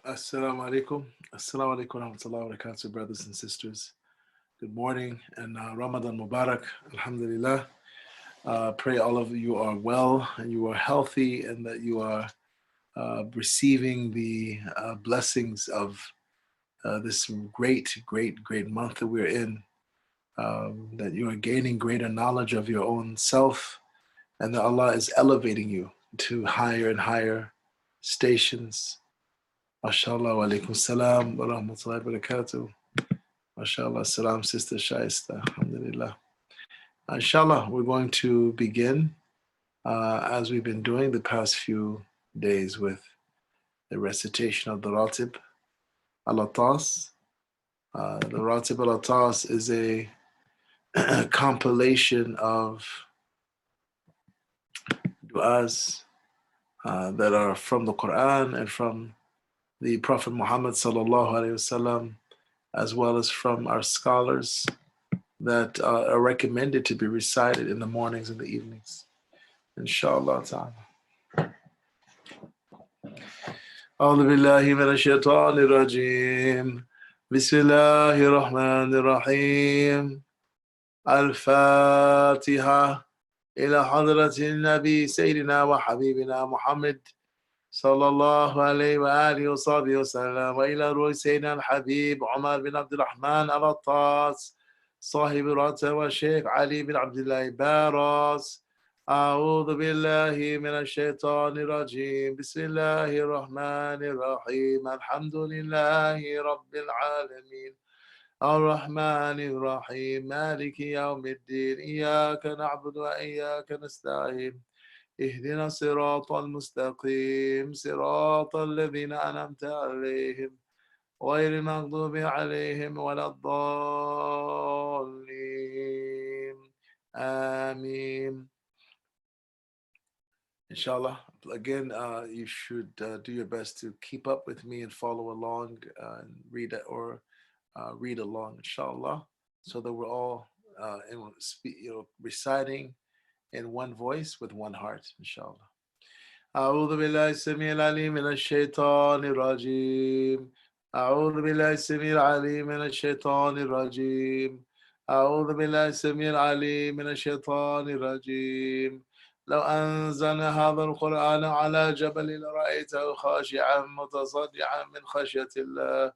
Assalamu alaikum. Assalamu alaikum wa rahmatullahi wa barakatuh, brothers and sisters. Good morning and Ramadan Mubarak. Alhamdulillah. Pray all of you are well and you are healthy and that you are receiving the blessings of this great month that we're in. That you are gaining greater knowledge of your own self and that Allah is elevating you to higher and higher stations. MashaAllah, wa alaikum salam wa rahmatullahi wa barakatuh. MashaAllah, salam, Sister Shaista. Alhamdulillah. Inshallah, we're going to begin as we've been doing the past few days with the recitation of the Ratib al-Atas. The Ratib al-Atas is a compilation of du'as that are from the Quran and from the Prophet Muhammad sallallahu alaihi wasallam, as well as from our scholars that are recommended to be recited in the mornings and the evenings. Inshallah ta'ala. أعوذ بالله من الشيطان الرجيم بسم الله الرحمن الرحيم الفاتحة إلى حضرة النبي سيدنا وحبيبنا محمد صلى الله عليه وآله وصحبه وسلم وإلى روح سيدنا الحبيب عمر بن عبد الرحمن العطاس صاحب الرتبة والشيخ علي بن عبد الله باراس. أعوذ بالله من الشيطان الرجيم بسم الله الرحمن الرحيم الحمد لله رب العالمين الرحمن الرحيم مالك يوم الدين إياك نعبد وإياك نستعين اهدنا الصراط المستقيم صراط الذين أنعمت عليهم غير المغضوب عليهم ولا الضالين آمين. Inshallah, again, you should do your best to keep up with me and follow along and read it or read along, inshallah, so that we're all reciting in one voice with one heart, inshallah. أعوذ بالله السميع العليم من الشيطان الرجيم أعوذ بالله السميع العليم من الشيطان الرجيم أعوذ بالله السميع العليم من الشيطان الرجيم لو أنزلنا هذا القرآن على جبل لرأيته خاشعا متصدعا من خشية الله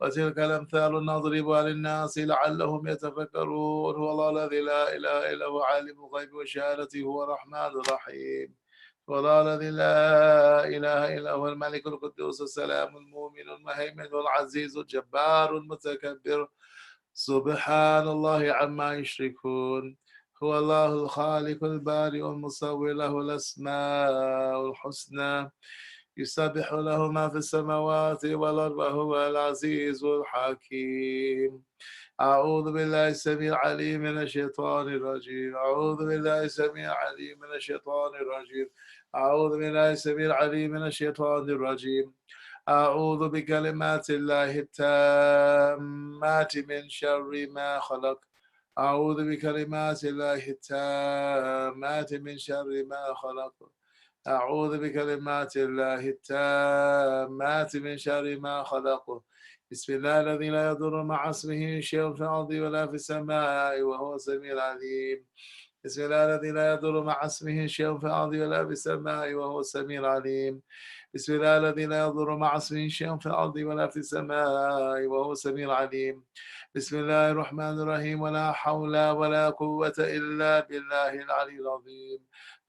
وتلك الأمثال نضربها للناس لعلهم يتفكرون هو الله الذي لا إله إلا هو عالم الغيب والشهادة هو الرحمن الرحيم والله الذي لا إله إلا هو الملك القدوس السلام المؤمن المهيمن العزيز الجبار المتكبر سبحان الله عما يشركون هو الله الخالق البارئ المصور له الأسماء الحسنى يسبح له ما في السماوات والأرض وهو العزيز الحكيم. أعوذ بالله السميع العليم من الشيطان الرجيم أعوذ بالله السميع العليم من الشيطان الرجيم أعوذ بالله السميع العليم من الشيطان الرجيم أعوذ بكلمات الله التامات من شر ما خلق أعوذ بكلمات الله التامات من شر ما خلق أعوذ بكلمات الله التامات من شر ما خلق بسم الله الذي لا يضر مع اسمه شيء في الأرض ولا في السماء وهو السميع العليم بسم الله الذي لا يضر مع اسمه شيء في الأرض ولا في السماء وهو السميع العليم بسم الله الذي لا يضر مع اسمه شيء في الأرض ولا في السماء وهو السميع العليم بسم الله الرحمن الرحيم ولا حول ولا قوة إلا بالله العلي العظيم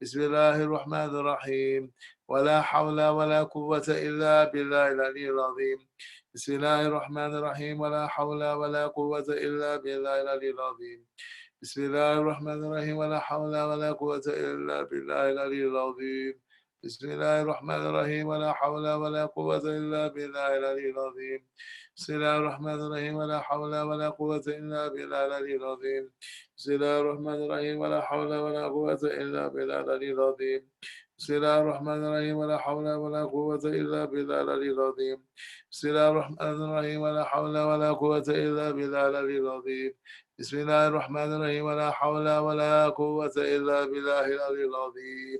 بسم الله الرحمن الرحيم ولا حول ولا قوة إلا بالله العلي العظيم بسم الله الرحمن الرحيم ولا حول ولا قوة إلا بالله العلي العظيم بسم الله الرحمن الرحيم ولا حول ولا قوة إلا بالله العلي العظيم بسم الله الرحمن الرحيم ولا حول ولا قوة إلا بالله العلي العظيم بسم الله الرحمن الرحيم ولا حول ولا قوة إلا بالله العلي العظيم بسم الله الرحمن الرحيم ولا حول ولا قوة إلا بالله العلي العظيم بسم الله الرحمن الرحيم ولا حول ولا قوة إلا بالله العلي العظيم بسم الله الرحمن الرحيم ولا حول ولا قوة إلا بالله العلي العظيم بسم الله الرحمن الرحيم ولا حول ولا قوة إلا بالله العلي العظيم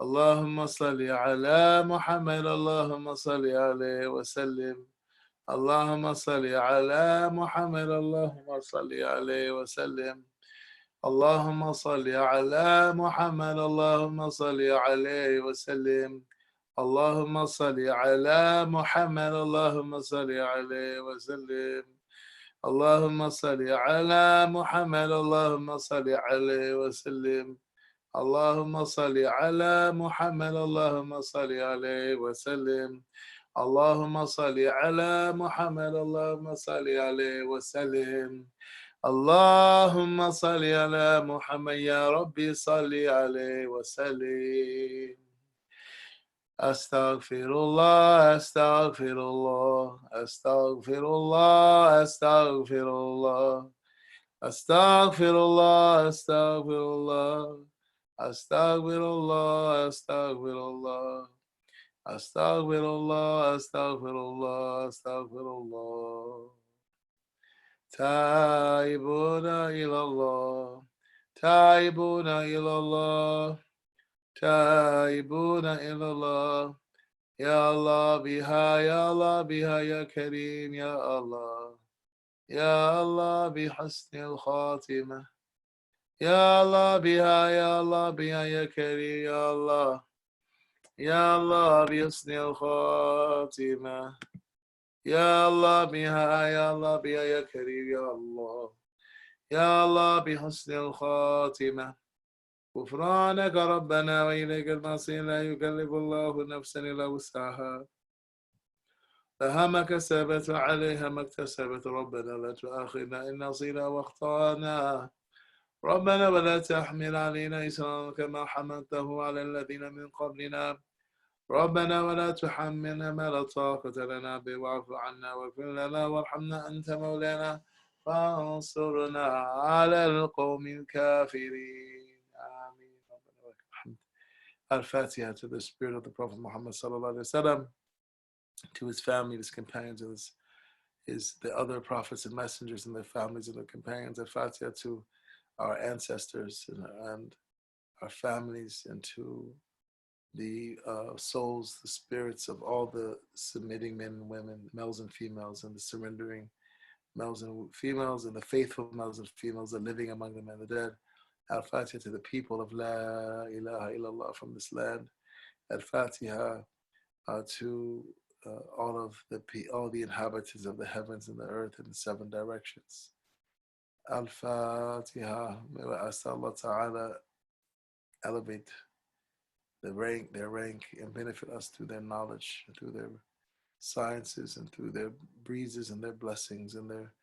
اللهم صل على محمد اللهم صل عليه وسلم اللهم صل على محمد اللهم صل عليه وسلم اللهم صل على محمد اللهم صل عليه وسلم اللهم صل على محمد اللهم صل عليه وسلم اللهم صل على محمد اللهم صل عليه وسلم اللهم صل على محمد اللهم صل عليه وسلم اللهم صل على محمد اللهم صل عليه وسلم اللهم صل على محمد يا ربي صل عليه وسلم أستغفر الله أستغفر الله أستغفر الله أستغفر الله أستغفر الله أستغفر الله أستغفر الله أستغفر الله أستغفر الله أستغفر الله أستغفر الله تائبون إلى الله تائبون إلى الله تائبون إلى الله يا الله بها يا الله بها يا كريم يا الله بحسن الخاتمة يا الله بها يا كريم يا الله بحسن الخاتمة يا الله بها يا كريم يا الله بحسن الخاتمة غفرانك ربنا وإليك المصير لا يكلف الله نفسا إلا وسعها لها ما كسبت وعليها ما اكتسبت ربنا لا تؤاخذنا إن نسينا واخطأنا ربنا ولا تحمل علينا إصرا كما حملته على الذين من قبلنا ربنا ولا تحملنا ما لا طاقة لنا به واعف عنا واغفر لنا وارحمنا أنت مولانا فانصرنا على القوم الكافرين آمين. Al-Fatiha to the spirit of the Prophet Muhammad sallallahu alaihi wasallam, to his family, his companions, and the other prophets and messengers and their families and their companions. Al-Fatiha to our ancestors and our families, and to the souls, the spirits of all the submitting men and women, males and females, and the surrendering males and females, and the faithful males and females, the living among them and the dead. Al-Fatiha to the people of La ilaha illallah from this land. Al-Fatiha to all the inhabitants of the heavens and the earth in the seven directions. Al-Fatiha. May Allah Ta'ala elevate their rank, and benefit us through their knowledge, through their sciences, and through their breezes and their blessings and their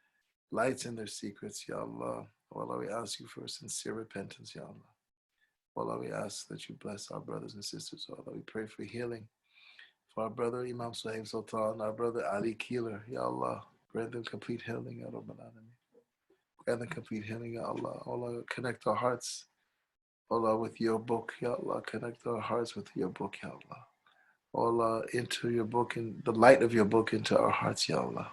lights and their secrets, Ya Allah. Allah, we ask you for sincere repentance, Ya Allah. Allah, we ask that you bless our brothers and sisters. Allah, we pray for healing for our brother Imam Suhaib Sultan, our brother Ali Keeler, Ya Allah. Grant them complete healing, Ya Rabbal Alameen. Grant them complete healing, Ya Allah. Allah, connect our hearts, Allah, with your book, Ya Allah. Connect our hearts with your book, Ya Allah. Allah, into your book and the light of your book into our hearts, Ya Allah.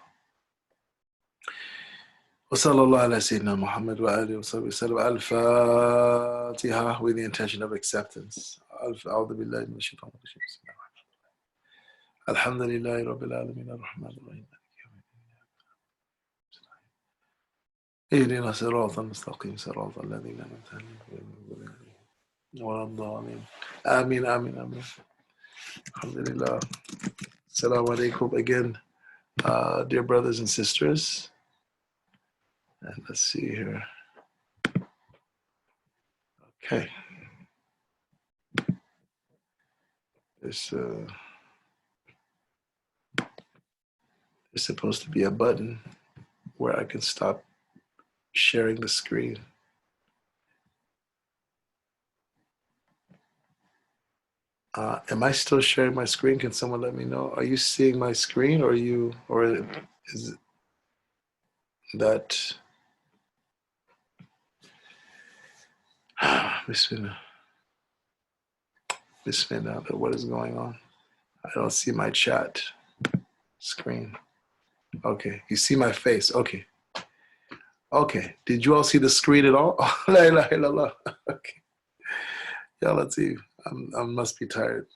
وصلى الله على سيدنا محمد وآله وصحبه وسلم. Al-Fatiha, with the intention of acceptance. أعوذ بالله من الشيطان الرجيم. بسم الله الرحمن الرحيم. الحمد لله رب العالمين الرحمن الرحيم. اهدنا الصراط المستقيم صراط الذين أنعمت عليهم ولا الضالين. آمين آمين آمين. Alhamdulillah. Assalamu alaikum again, dear brothers and sisters. And let's see here. Okay. There's supposed to be a button where I can stop sharing the screen. Am I still sharing my screen? Can someone let me know? Are you seeing my screen, or is that? Bismillah. Bismillah. What is going on? I don't see my chat screen. Okay, you see my face. Okay. Okay. Did you all see the screen at all? La ilaha illallah. Okay. Ya Latif. I must be tired.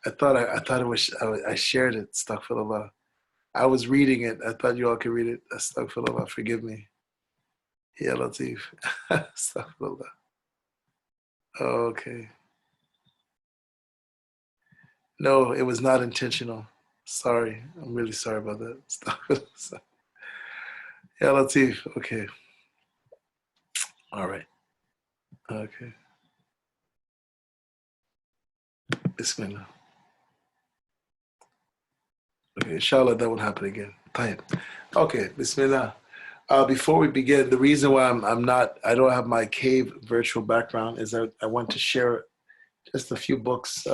I thought it was I shared it. Astaghfirullah. I was reading it. I thought you all could read it. Astaghfirullah. Forgive me. Ya Latif. Astaghfirullah. Okay. No, it was not intentional. Sorry. I'm really sorry about that. Astaghfirullah. Ya Latif. Okay. All right. Okay. Bismillah. Okay, inshallah, that won't happen again. Tayyib. Okay, Bismillah. Before we begin, the reason why I don't have my cave virtual background is I want to share just a few books.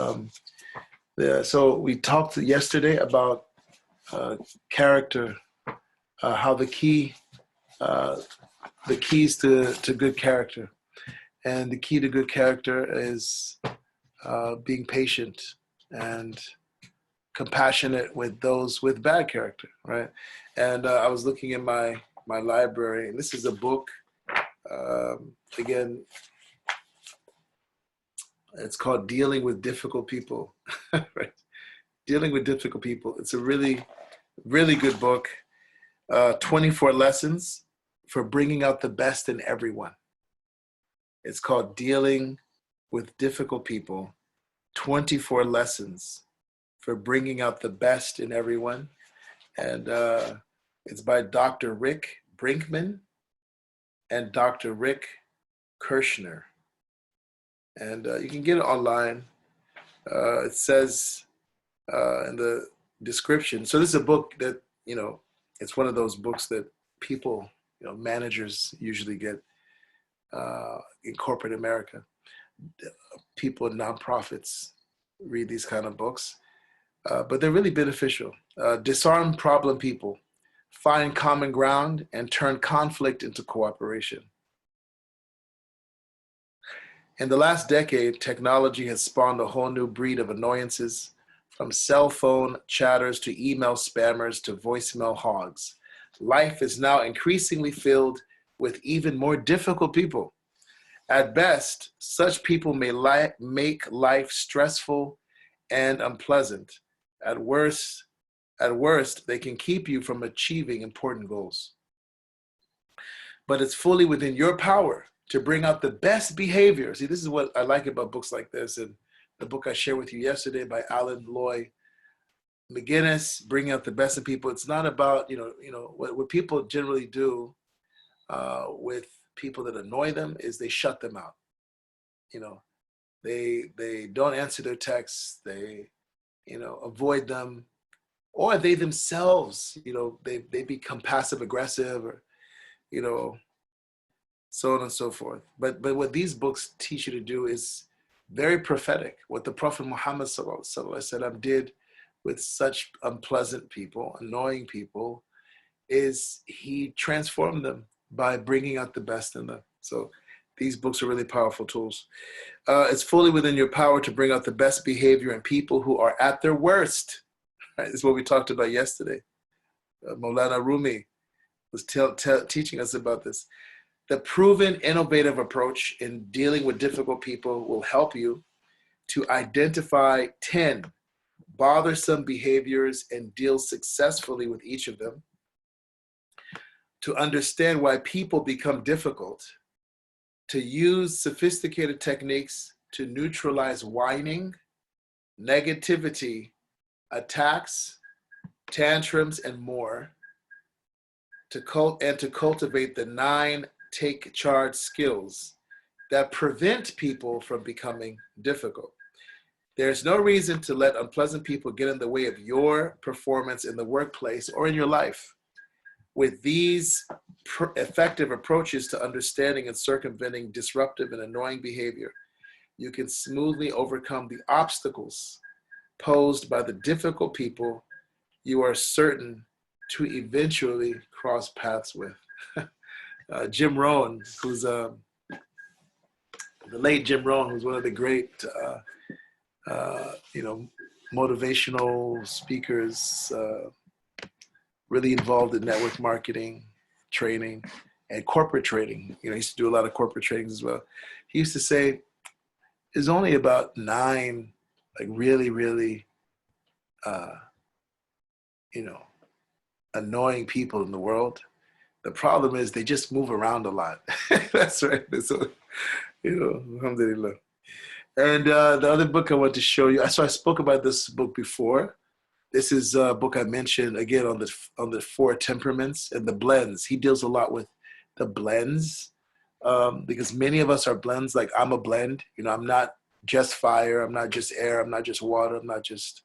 So we talked yesterday about character, how the keys to good character, and the key to good character is being patient and compassionate with those with bad character, right? And I was looking in my library, and this is a book. Again, it's called "Dealing with Difficult People," right? Dealing with difficult people. It's a really, really good book. 24 lessons for bringing out the best in everyone. It's called "Dealing with Difficult People." 24 lessons for bringing out the best in everyone. And it's by Dr. Rick Brinkman and Dr. Rick Kirschner. And you can get it online. It says in the description. So this is a book that, it's one of those books that people, managers usually get in corporate America. People in nonprofits read these kind of books. But they're really beneficial. Disarm problem people, find common ground, and turn conflict into cooperation. In the last decade, technology has spawned a whole new breed of annoyances, from cell phone chatters to email spammers to voicemail hogs. Life is now increasingly filled with even more difficult people. At best, such people may make life stressful and unpleasant. At worst, they can keep you from achieving important goals. But it's fully within your power to bring out the best behavior. See, this is what I like about books like this, and the book I shared with you yesterday by Alan Loy McGinnis, Bringing Out the Best in People. It's not about, what people generally do with people that annoy them is they shut them out. They don't answer their texts. They avoid them, or they themselves, they become passive aggressive, or, so on and so forth. But what these books teach you to do is very prophetic. What the Prophet Muhammad ﷺ did with such unpleasant people, annoying people, is he transformed them by bringing out the best in them. So these books are really powerful tools. It's fully within your power to bring out the best behavior in people who are at their worst. Right? This is what we talked about yesterday. Maulana Rumi was teaching us about this. The proven innovative approach in dealing with difficult people will help you to identify 10 bothersome behaviors and deal successfully with each of them, to understand why people become difficult, to use sophisticated techniques to neutralize whining, negativity, attacks, tantrums, and more, to cultivate the 9 take charge skills that prevent people from becoming difficult. There's no reason to let unpleasant people get in the way of your performance in the workplace or in your life. With these effective approaches to understanding and circumventing disruptive and annoying behavior, you can smoothly overcome the obstacles posed by the difficult people you are certain to eventually cross paths with. Jim Rohn, who's the late Jim Rohn, who's one of the great, motivational speakers, really involved in network marketing, training, and corporate trading. He used to do a lot of corporate trainings as well. He used to say, there's only about 9, like really, really, you know, annoying people in the world. The problem is they just move around a lot. That's right. So, alhamdulillah. And the other book I want to show you, so I spoke about this book before. This is a book I mentioned again on the 4 temperaments and the blends. He deals a lot with the blends because many of us are blends. Like I'm a blend. I'm not just fire. I'm not just air. I'm not just water. I'm not just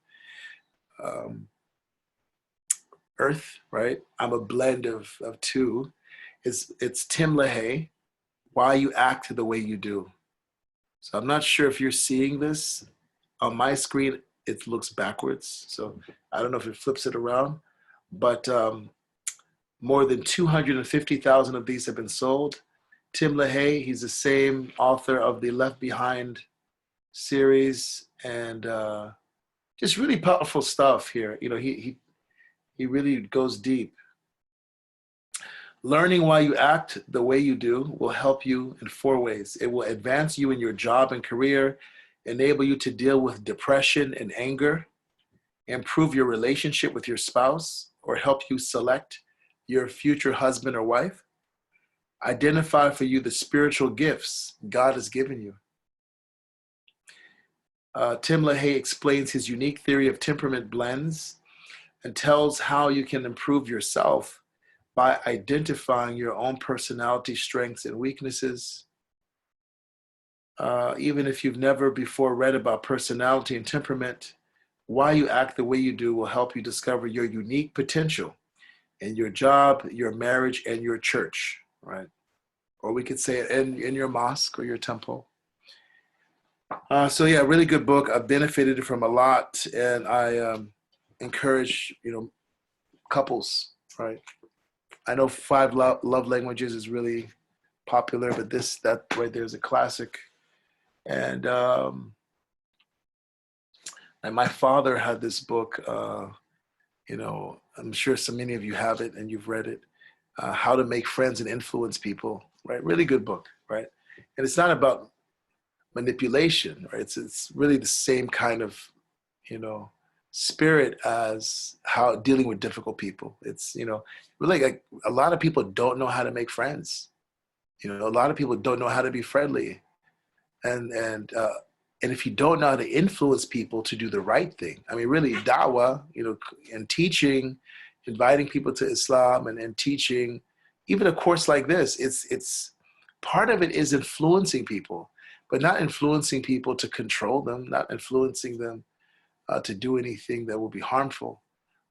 earth. Right? I'm a blend of 2. It's Tim LaHaye, Why You Act the Way You Do. So I'm not sure if you're seeing this on my screen. It looks backwards, so I don't know if it flips it around, but more than 250,000 of these have been sold. Tim LaHaye, he's the same author of the Left Behind series, and just really powerful stuff here. He really goes deep. Learning why you act the way you do will help you in 4 ways. It will advance you in your job and career, enable you to deal with depression and anger, improve your relationship with your spouse, or help you select your future husband or wife. Identify for you the spiritual gifts God has given you. Tim LaHaye explains his unique theory of temperament blends and tells how you can improve yourself by identifying your own personality strengths and weaknesses. Even if you've never before read about personality and temperament, Why You Act the Way You Do will help you discover your unique potential in your job, your marriage, and your church, right? Or we could say it in your mosque or your temple. So yeah, really good book. I've benefited from a lot, and I encourage couples, right? I know 5 love languages is really popular, but that right there is a classic. And my father had this book. I'm sure so many of you have it and you've read it. How to Make Friends and Influence People, right? Really good book, right? And it's not about manipulation, right? It's really the same kind of, spirit as how dealing with difficult people. It's, really like a lot of people don't know how to make friends. A lot of people don't know how to be friendly. And if you don't know how to influence people to do the right thing, I mean, really da'wah, and teaching, inviting people to Islam and teaching, even a course like this, it's part of it is influencing people, but not influencing people to control them, not influencing them to do anything that will be harmful,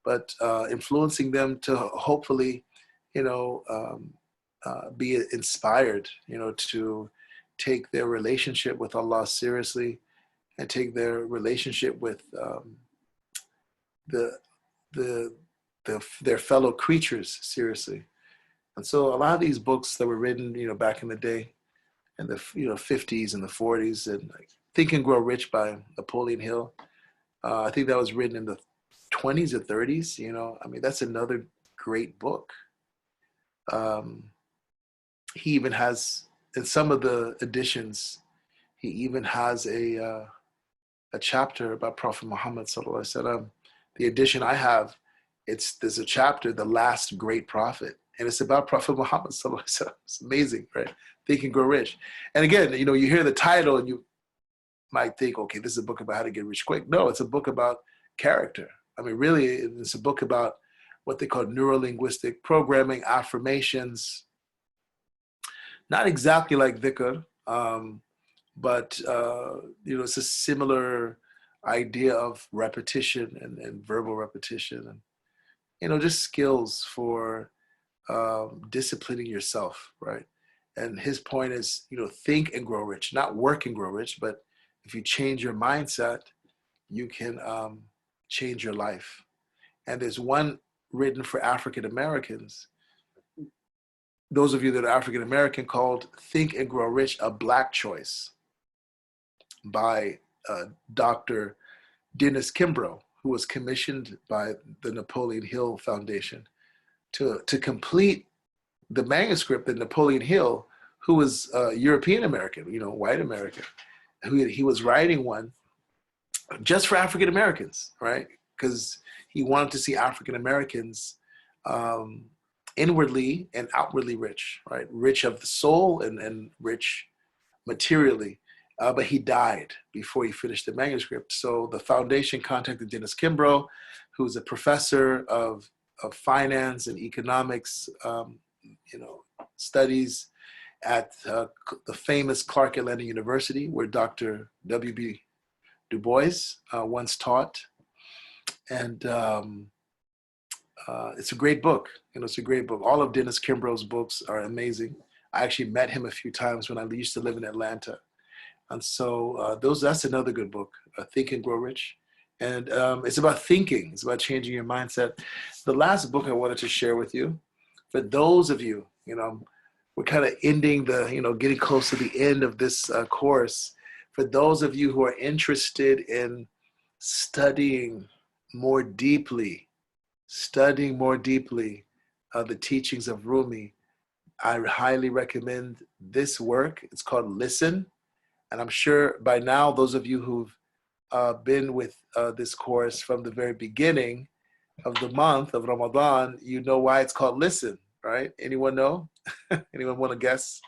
but influencing them to hopefully, be inspired, to take their relationship with Allah seriously and take their relationship with their fellow creatures seriously. And so a lot of these books that were written, back in the day, in the 50s and the 40s, and like Think and Grow Rich by Napoleon Hill, I think that was written in the 20s or 30s. I mean, that's another great book. He even has, in some of the editions, he even has a chapter about Prophet Muhammad sallallahu alaihi wasallam. The edition I have, there's a chapter, The Last Great Prophet, and it's about Prophet Muhammad sallallahu alaihi wasallam. It's amazing, right? Think and Grow Rich. And again, you hear the title and you might think, okay, this is a book about how to get rich quick. No, it's a book about character. I mean, really, it's a book about what they call neuro-linguistic programming, affirmations. Not exactly like dhikr, but it's a similar idea of repetition and verbal repetition, and just skills for disciplining yourself, right? And his point is, think and grow rich, not work and grow rich, but if you change your mindset, you can change your life. And there's one written for African Americans. Those of you that are African American, called Think and Grow Rich, A Black Choice, by Dr. Dennis Kimbrough, who was commissioned by the Napoleon Hill Foundation to complete the manuscript that Napoleon Hill, who was European American, white American, he was writing one just for African Americans, right? Because he wanted to see African Americans um, inwardly and outwardly rich, right? Rich of the soul and rich materially. But he died before he finished the manuscript. So the foundation contacted Dennis Kimbrough, who's a professor of finance and economics, studies at the famous Clark Atlanta University, where Dr. W.B. Du Bois once taught. And it's a great book. It's a great book. All of Dennis Kimbrough's books are amazing. I actually met him a few times when I used to live in Atlanta. And so that's another good book, Think and Grow Rich. And it's about thinking. It's about changing your mindset. The last book I wanted to share with you, for those of you, we're kind of ending getting close to the end of this course. For those of you who are interested in studying more deeply the teachings of Rumi, I highly recommend this work. It's called Listen. And I'm sure by now, those of you who've been with this course from the very beginning of the month of Ramadan, you know why it's called Listen, right? Anyone know? Anyone want to guess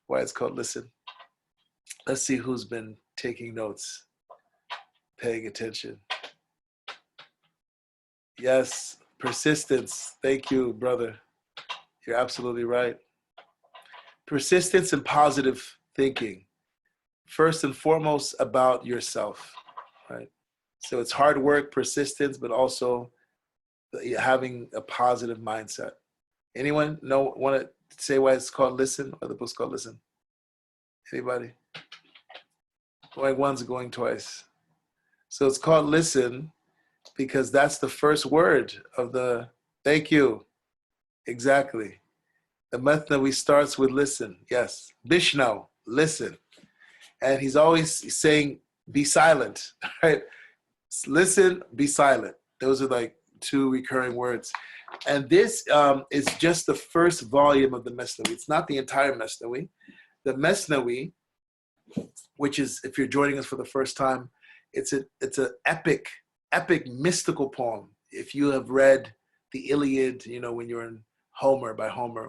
why it's called Listen? Let's see who's been taking notes, paying attention. Yes, persistence. Thank you, brother. You're absolutely right. Persistence and positive thinking. First and foremost about yourself, right? So it's hard work, persistence, but also having a positive mindset. Anyone want to say why it's called Listen, or the book's called Listen? Anybody? Going once, going twice. So it's called Listen because that's the first word of the, thank you. Exactly. The Methnawi starts with listen. Yes. Bishno, listen. And he's always saying, be silent, right? Listen, be silent. Those are like two recurring words. And this is just the first volume of the Mesnawi. It's not the entire Mesnawi. The Mesnawi, which is, if you're joining us for the first time, it's an epic mystical poem. If you have read the Iliad, when you're in Homer,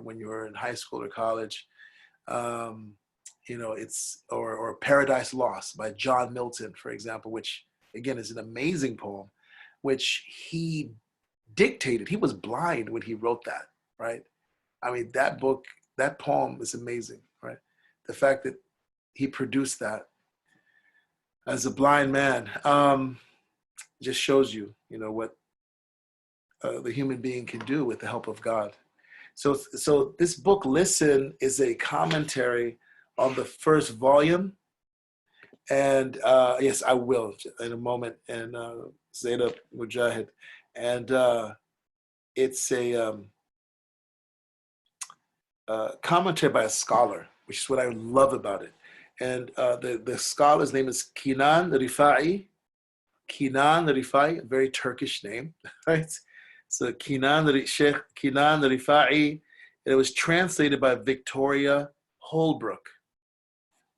when you were in high school or college, it's or Paradise Lost by John Milton, for example, which again is an amazing poem, which he dictated. He was blind when he wrote that, right? I mean, that poem is amazing, right? The fact that he produced that as a blind man just shows you, what the human being can do with the help of God. So this book, Listen, is a commentary on the first volume. And yes, I will in a moment. And Zainab Mujahid. And it's a commentary by a scholar, which is what I love about it. And the scholar's name is Kenan Rifai. Kenan Rifai, a very Turkish name, right? So Sheikh Kenan Rifai. It was translated by Victoria Holbrook.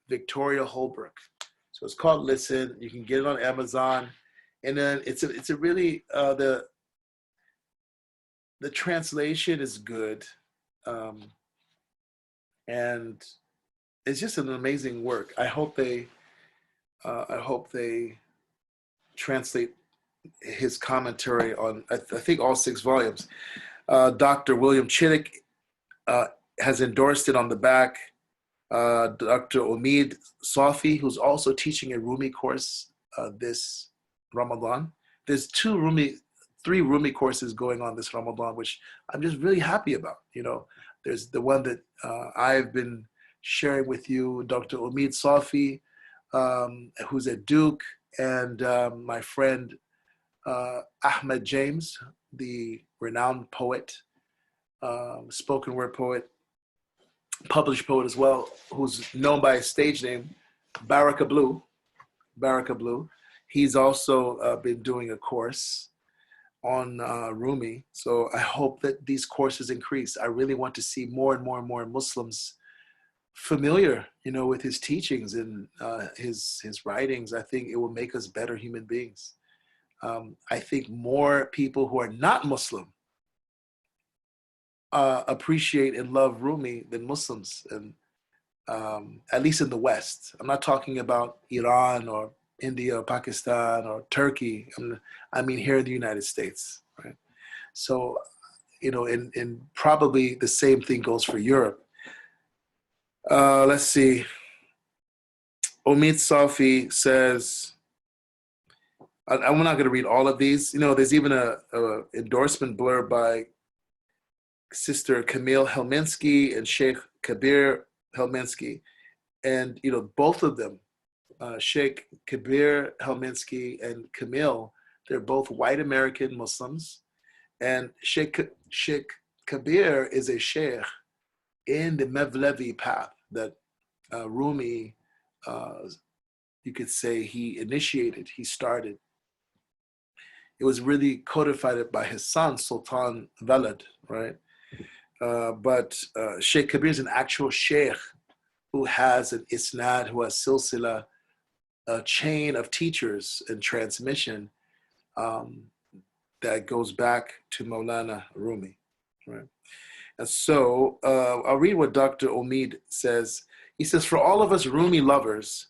Victoria Holbrook. So it's called Listen. You can get it on Amazon, and then it's a really the translation is good, and it's just an amazing work. I hope they translate his commentary on I think all 6 volumes. Dr. William Chittick has endorsed it on the back. Dr. Omid Safi, who's also teaching a Rumi course this Ramadan. There's 3 Rumi courses going on this Ramadan, which I'm just really happy about. There's the one that I've been sharing with you, Dr. Omid Safi, who's at Duke, and my friend Ahmed James, the renowned poet, spoken word poet, published poet as well, who's known by his stage name, Baraka Blue. He's also been doing a course on Rumi. So I hope that these courses increase. I really want to see more and more and more Muslims familiar, with his teachings and his writings, I think it will make us better human beings. I think more people who are not Muslim appreciate and love Rumi than Muslims, and at least in the West. I'm not talking about Iran or India or Pakistan or Turkey. I mean here in the United States, right? So, and probably the same thing goes for Europe. Let's see. Omid Safi says, I'm not going to read all of these. There's even a endorsement blurb by Sister Camille Helminski and Sheikh Kabir Helminski. And, both of them, Sheikh Kabir Helminski and Camille, they're both white American Muslims. And Sheikh Kabir is a sheikh in the Mevlevi path that Rumi, you could say he initiated, he started. It was really codified by his son, Sultan Velad, right? But Sheikh Kabir is an actual sheikh who has an isnad, who has silsila, a chain of teachers and transmission that goes back to Maulana Rumi, right? And so I'll read what Dr. Omid says. He says, for all of us Rumi lovers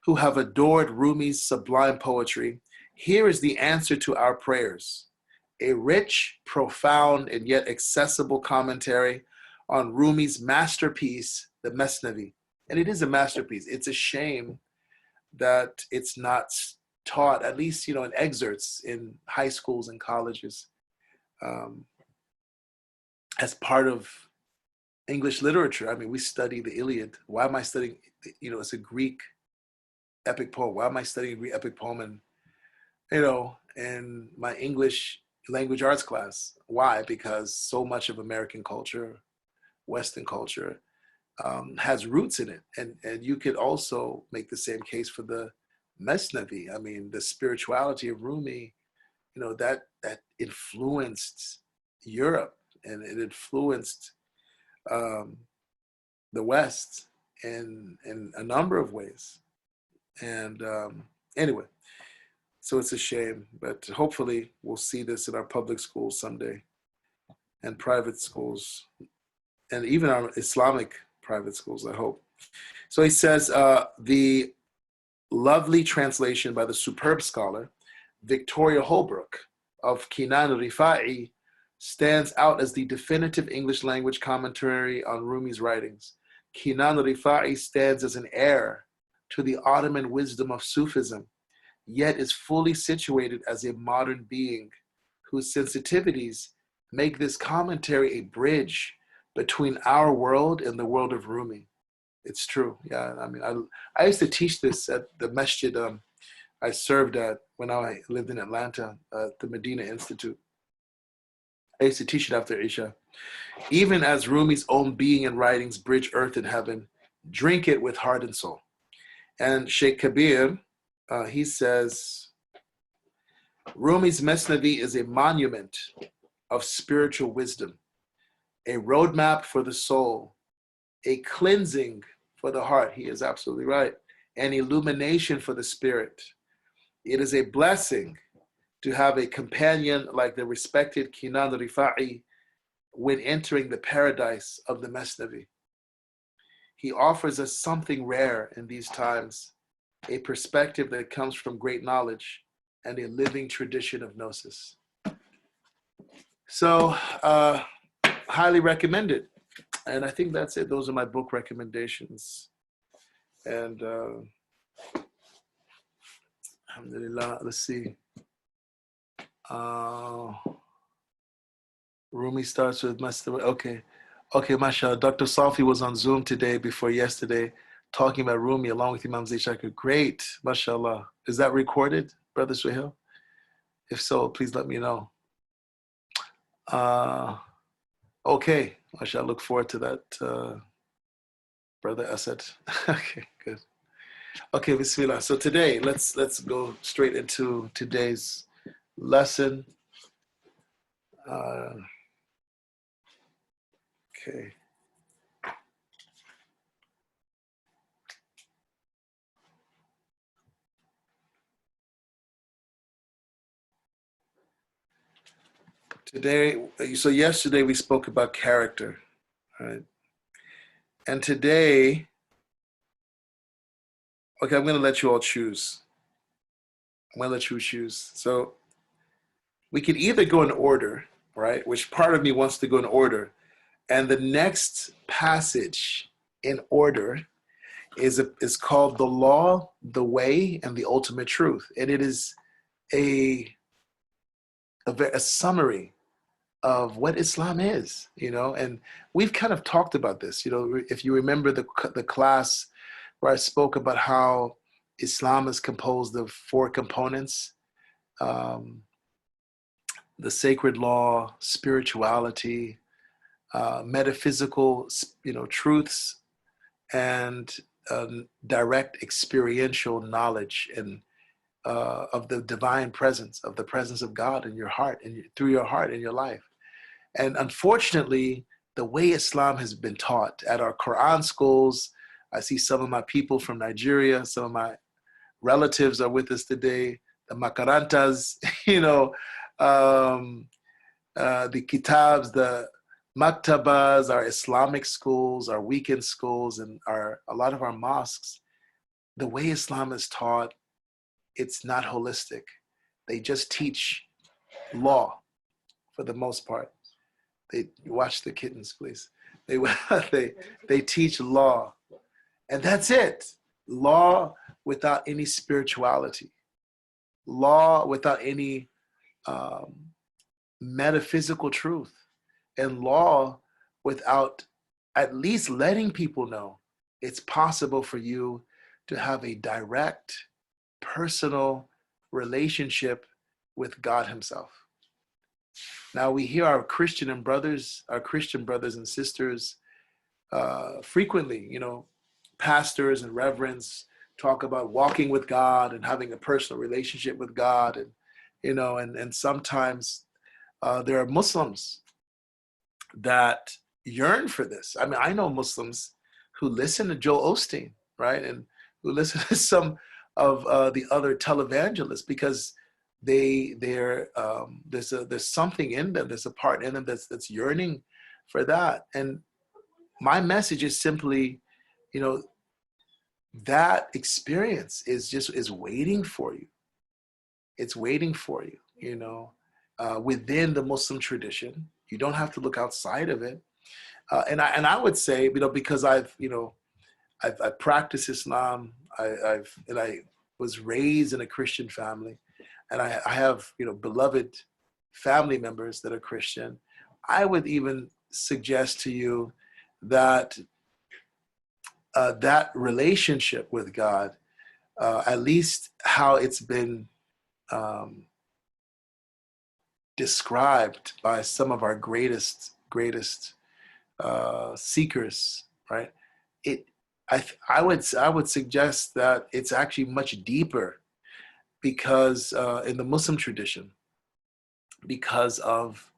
who have adored Rumi's sublime poetry, here is the answer to our prayers: a rich, profound, and yet accessible commentary on Rumi's masterpiece, the Mesnavi. And it is a masterpiece. It's a shame that it's not taught, at least, in excerpts in high schools and colleges, as part of English literature. I mean, we study the Iliad. Why am I studying, it's a Greek epic poem. Why am I studying a Greek epic poem in my English language arts class? Why? Because so much of American culture, Western culture, has roots in it. And you could also make the same case for the Mesnavi. I mean, the spirituality of Rumi, that influenced Europe, and it influenced the West in a number of ways. And anyway, so it's a shame, but hopefully we'll see this in our public schools someday, and private schools, and even our Islamic private schools, I hope. So he says, the lovely translation by the superb scholar Victoria Holbrook of Kinan Rifa'i stands out as the definitive English language commentary on Rumi's writings. Kinan Rifa'i stands as an heir to the Ottoman wisdom of Sufism, yet is fully situated as a modern being whose sensitivities make this commentary a bridge between our world and the world of Rumi. It's true. Yeah, I mean, I used to teach this at the masjid I served at when I lived in Atlanta, the Medina Institute. I used to teach it after Isha. Even as Rumi's own being and writings bridge earth and heaven, drink it with heart and soul. And Sheikh Kabir, he says, Rumi's Mesnavi is a monument of spiritual wisdom, a roadmap for the soul, a cleansing for the heart. He is absolutely right. An illumination for the spirit. It is a blessing to have a companion like the respected Kinan Rifa'i when entering the paradise of the Mesnavi. He offers us something rare in these times, a perspective that comes from great knowledge and a living tradition of gnosis. So, highly recommend it. And I think that's it. Those are my book recommendations. And alhamdulillah, let's see. Rumi starts with Master. Okay, mashallah. Dr. Safi was on Zoom today before yesterday talking about Rumi along with Imam Zayd. Great, mashallah. Is that recorded, Brother Suhail? If so, please let me know. Okay, I shall look forward to that, Brother Asad. Okay, good. Okay, bismillah. So today, let's go straight into today's lesson. Okay. Today, so yesterday we spoke about character, right? And today, okay, I'm going to let you all choose. I'm going to let you choose. So we could either go in order, right? Which part of me wants to go in order. And the next passage in order is called The Law, the Way, and the Ultimate Truth. And it is a summary of what Islam is, and we've kind of talked about this, if you remember the class where I spoke about how Islam is composed of four components: um, the sacred law, spirituality, metaphysical, truths, and direct experiential knowledge and of the divine presence, of the presence of God in your heart and through your heart in your life. And unfortunately, the way Islam has been taught at our Quran schools, I see some of my people from Nigeria, some of my relatives are with us today, the Makarantas, the Kitabs, the Maktabas, our Islamic schools, our weekend schools, and a lot of our mosques. The way Islam is taught, it's not holistic. They just teach law for the most part. They watch the kittens, please. They teach law, and that's it. Law without any spirituality, law without any metaphysical truth, and law without at least letting people know it's possible for you to have a direct, personal relationship with God Himself. Now we hear our Christian brothers and sisters frequently, pastors and reverends talk about walking with God and having a personal relationship with God, and sometimes there are Muslims that yearn for this. I mean, I know Muslims who listen to Joel Osteen, right, and who listen to some of the other televangelists because there's something in them. There's a part in them that's yearning for that. And my message is simply, that experience is waiting for you. It's waiting for you, within the Muslim tradition. You don't have to look outside of it. And I would say, because I've practiced Islam. I was raised in a Christian family, and I have beloved family members that are Christian. I would even suggest to you that that relationship with God, at least how it's been described by some of our greatest seekers, right? I would suggest that it's actually much deeper because in the Muslim tradition, because of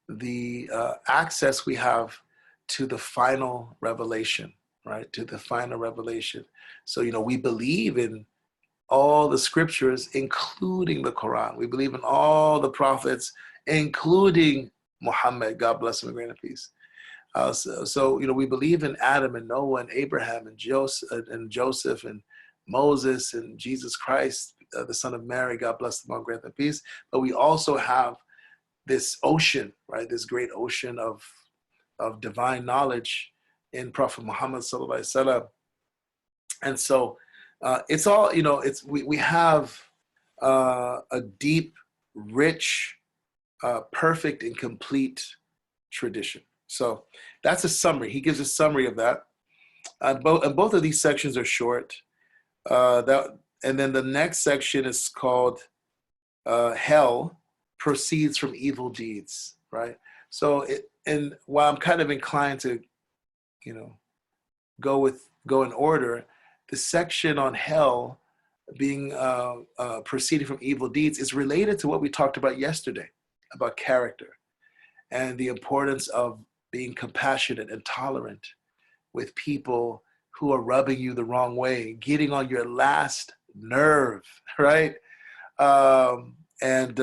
the access we have to the final revelation, right? To the final revelation. So, we believe in all the scriptures, including the Quran. We believe in all the prophets, including Muhammad, God bless him and grant him peace. So we believe in Adam and Noah and Abraham and Joseph and Moses and Jesus Christ, the son of Mary, God bless them all, grant them peace. But we also have this ocean, right? This great ocean of divine knowledge in Prophet Muhammad sallallahu alaihi wasallam. And so it's all, we have a deep, rich, perfect, and complete tradition. So that's a summary. He gives a summary of that. And both of these sections are short. And then the next section is called Hell Proceeds from Evil Deeds, right? So, and while I'm kind of inclined to, go in order, the section on hell being proceeding from evil deeds is related to what we talked about yesterday, about character and the importance of being compassionate and tolerant with people who are rubbing you the wrong way, getting on your last nerve, right? And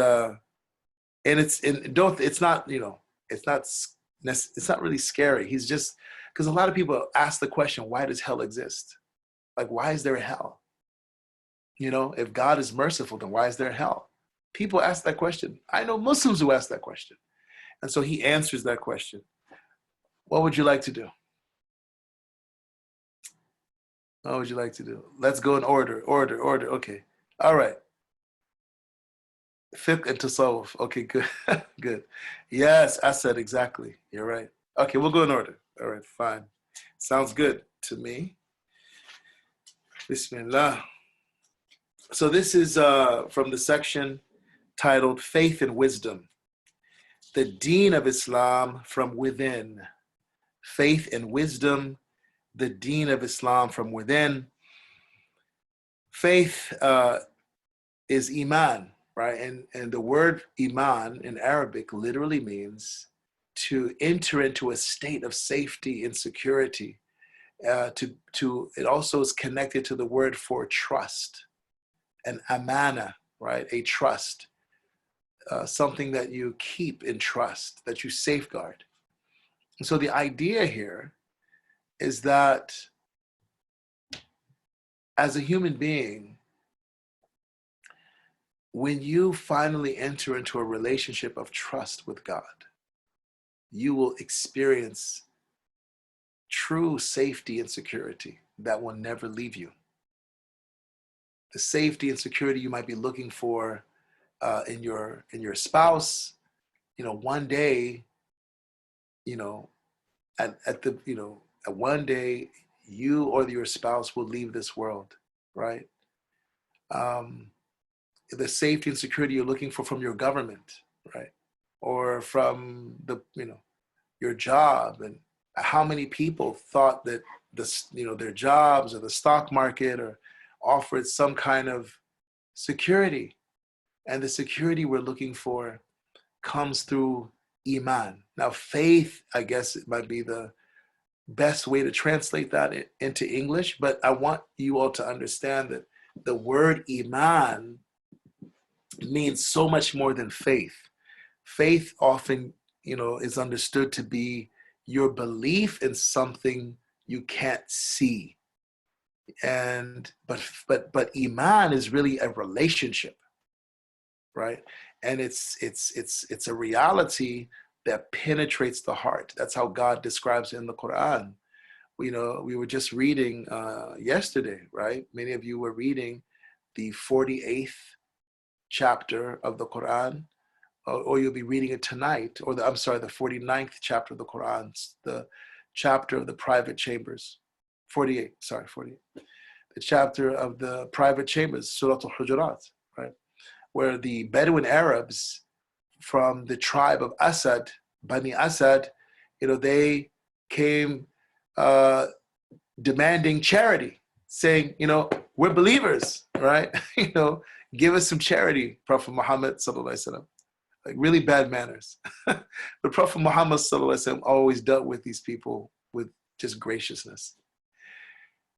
And it's not, it's not, it's not really scary. He's just, because a lot of people ask the question, why does hell exist? Like, why is there a hell? If God is merciful, then why is there hell? People ask that question. I know Muslims who ask that question. And so he answers that question. What would you like to do? What would you like to do? Let's go in order. Okay. All right. Fiqh and tasawwuf. Okay, good. Good. Yes, I said exactly. You're right. Okay, we'll go in order. All right, fine. Sounds good to me. Bismillah. So this is from the section titled Faith and Wisdom. The Deen of Islam from Within. Faith and Wisdom, the Deen of Islam from Within. Faith is Iman, right? And the word Iman in Arabic literally means to enter into a state of safety and security. It also is connected to the word for trust, an amana, right? A trust, something that you keep in trust, that you safeguard. And so the idea here is that as a human being, when you finally enter into a relationship of trust with God, you will experience true safety and security that will never leave you. The safety and security you might be looking for in your spouse, one day, at one day you or your spouse will leave this world, right? The safety and security you're looking for from your government, right? Or from your job. And how many people thought that their jobs or the stock market or offered some kind of security, and the security we're looking for comes through Iman. Now, faith, I guess it might be the best way to translate that into English, but I want you all to understand that the word Iman means so much more than faith. Faith often, is understood to be your belief in something you can't see. But Iman is really a relationship, right? And it's a reality that penetrates the heart. That's how God describes it in the Quran. We were just reading yesterday, right? Many of you were reading the 48th chapter of the Quran, or you'll be reading it tonight, the 49th chapter of the Quran, the chapter of the private chambers. 48. The chapter of the private chambers, Surah Al-Hujurat, right? Where the Bedouin Arabs from the tribe of Asad, Bani Asad, they came demanding charity, saying, we're believers, right? Give us some charity, Prophet Muhammad sallallahu alaihi wasallam. Like really bad manners. But Prophet Muhammad sallallahu alaihi wasallam always dealt with these people with just graciousness.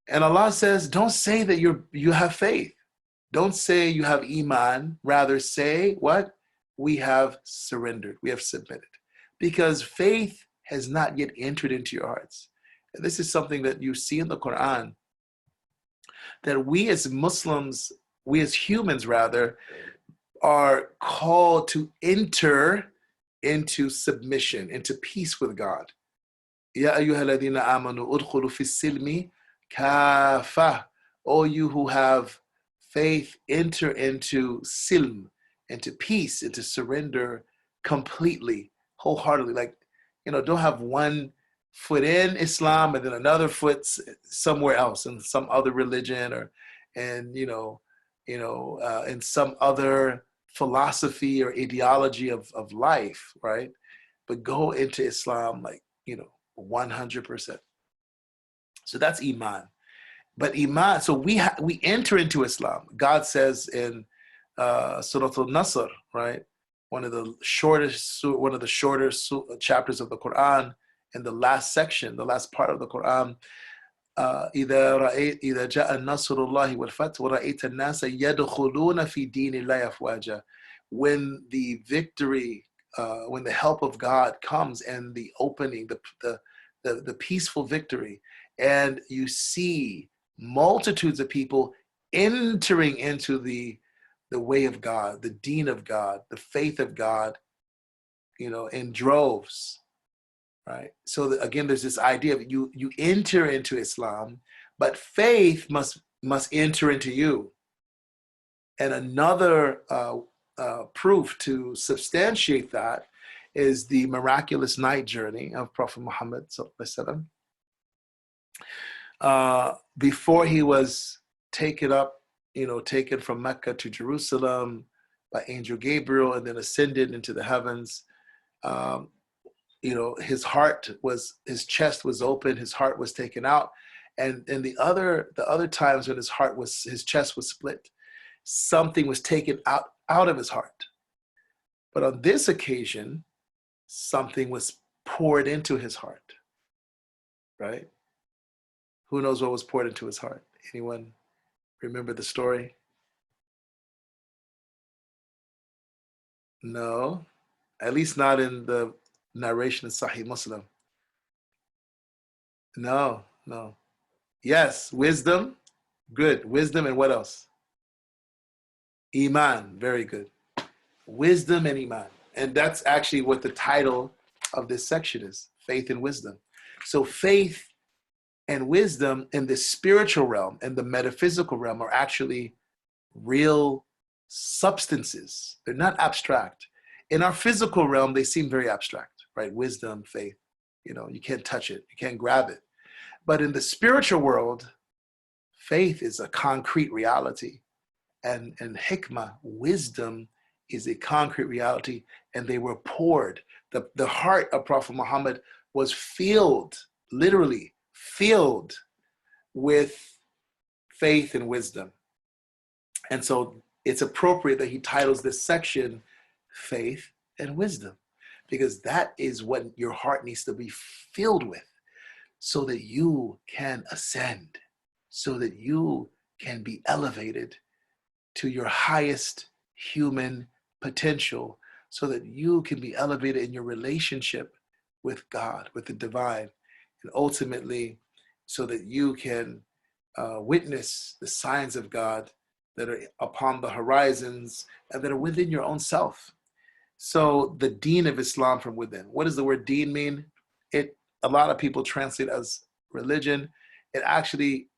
And Allah says, don't say that you have faith. Don't say you have Iman. Rather say what? We have surrendered. We have submitted. Because faith has not yet entered into your hearts. And this is something that you see in the Quran, that we as Muslims, we as humans rather, are called to enter into submission, into peace with God. Ya ayyuhalladhina amanu udkhulu fis silmi kafa. All you who have faith, enter into silm, into peace, into surrender completely, wholeheartedly. Like, don't have one foot in Islam and then another foot somewhere else in some other religion in some other philosophy or ideology of life, right? But go into Islam 100%. So that's Iman. But Iman, so we enter into Islam. God says in Surah Al-Nasr, right? One of the shorter chapters of the Quran, in the last section, the last part of the Quran, إذا جاء النصر الله والفتح ورأيت الناس يدخلون في دين الله أفواجا. when the victory, when the help of God comes and the opening, the peaceful victory, and you see multitudes of people entering into the way of God, the deen of God, the faith of God, in droves, right? So again, there's this idea of you enter into Islam, but faith must enter into you. And another proof to substantiate that is the miraculous night journey of Prophet Muhammad sallallahu alaihi wasallam. Before he was taken from Mecca to Jerusalem by Angel Gabriel and then ascended into the heavens. His chest was open, his heart was taken out, and the other times when his chest was split, something was taken out of his heart. But on this occasion, something was poured into his heart, right? Who knows what was poured into his heart? Anyone remember the story? No, at least not in the narration of Sahih Muslim. No. Yes, wisdom. Good. Wisdom, and what else? Iman. Very good. Wisdom and Iman. And that's actually what the title of this section is, faith and wisdom. So faith and wisdom in the spiritual realm and the metaphysical realm are actually real substances. They're not abstract. In our physical realm, they seem very abstract, right? Wisdom, faith, you can't touch it, you can't grab it. But in the spiritual world, faith is a concrete reality. And hikmah, wisdom, is a concrete reality. And they were poured. The heart of Prophet Muhammad was filled, literally filled with faith and wisdom. And so it's appropriate that he titles this section Faith and Wisdom, because that is what your heart needs to be filled with so that you can ascend, so that you can be elevated to your highest human potential, so that you can be elevated in your relationship with God, with the divine, and ultimately so that you can witness the signs of God that are upon the horizons and that are within your own self. So the deen of Islam from within. What does the word deen mean? A lot of people translate as religion. It actually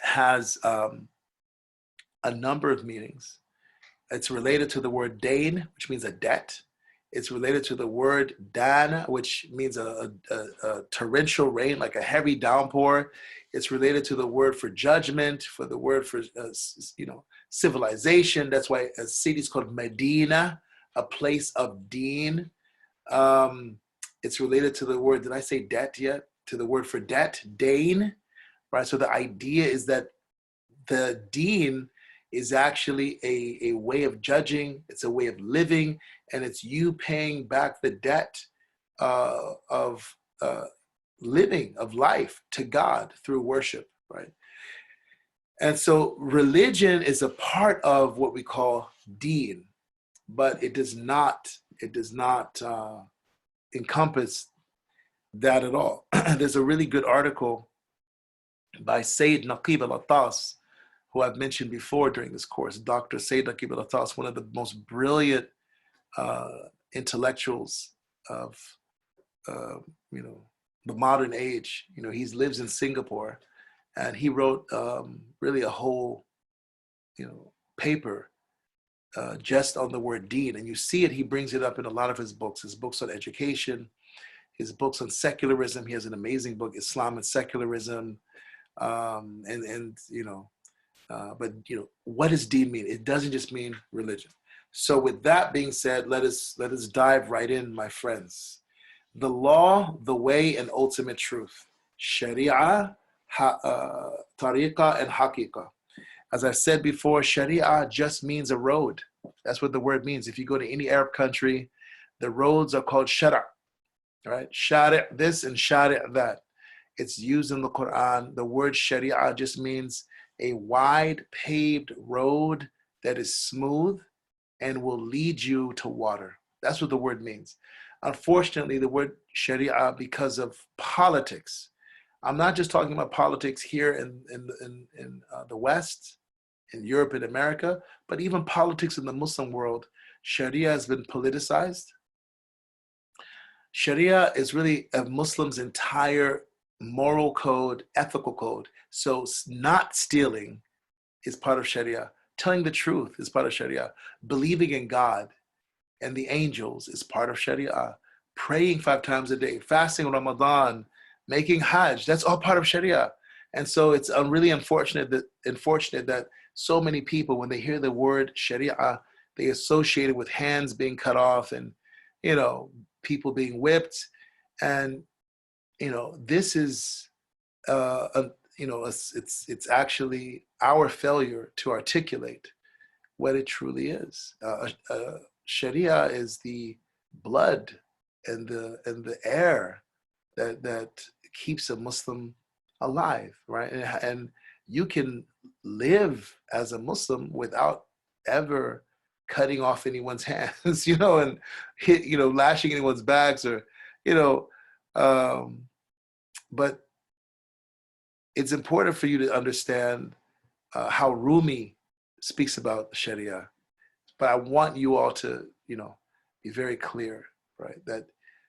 has a number of meanings. It's related to the word dain, which means a debt. It's related to the word dan, which means a torrential rain, like a heavy downpour. It's related to the word for judgment, for the word for civilization. That's why a city is called Medina, a place of deen. It's related to the word, did I say debt yet? To the word for debt, dain, right? So the idea is that the deen is actually a way of judging, it's a way of living, and it's you paying back the debt of living, of life to God through worship, right? And so religion is a part of what we call deen, but it does not encompass that at all. There's a really good article by Sayyid Naqib al-Attas, who I've mentioned before during this course. Dr. Sayyid Naqib al-Attas, one of the most brilliant intellectuals of the modern age. He lives in Singapore, and he wrote really a whole paper just on the word deen. And you see it, he brings it up in a lot of his books on education, his books on secularism. He has an amazing book, Islam and Secularism. But what does deen mean? It doesn't just mean religion. So with that being said, let us dive right in, my friends. The law, the way, and ultimate truth. Sharia, tariqah, and haqiqah. As I said before, Sharia just means a road. That's what the word means. If you go to any Arab country, the roads are called shara', right? Shari' this and shari' that. It's used in the Quran. The word Sharia just means a wide paved road that is smooth and will lead you to water. That's what the word means. Unfortunately, the word Sharia, because of politics, I'm not just talking about politics here in the West, in Europe and America, but even politics in the Muslim world, Sharia has been politicized. Sharia is really a Muslim's entire moral code, ethical code. So not stealing is part of Sharia. Telling the truth is part of Sharia. Believing in God and the angels is part of Sharia. Praying 5 times a day, fasting Ramadan, making Hajj, that's all part of Sharia. And so it's really unfortunate that so many people, when they hear the word Sharia, they associate it with hands being cut off and, people being whipped. And, this is, it's actually our failure to articulate what it truly is. Sharia is the blood and the air that keeps a Muslim alive, right? And you can live as a Muslim without ever cutting off anyone's hands, and lashing anyone's backs or, but it's important for you to understand how Rumi speaks about Sharia. But I want you all to, be very clear, right? That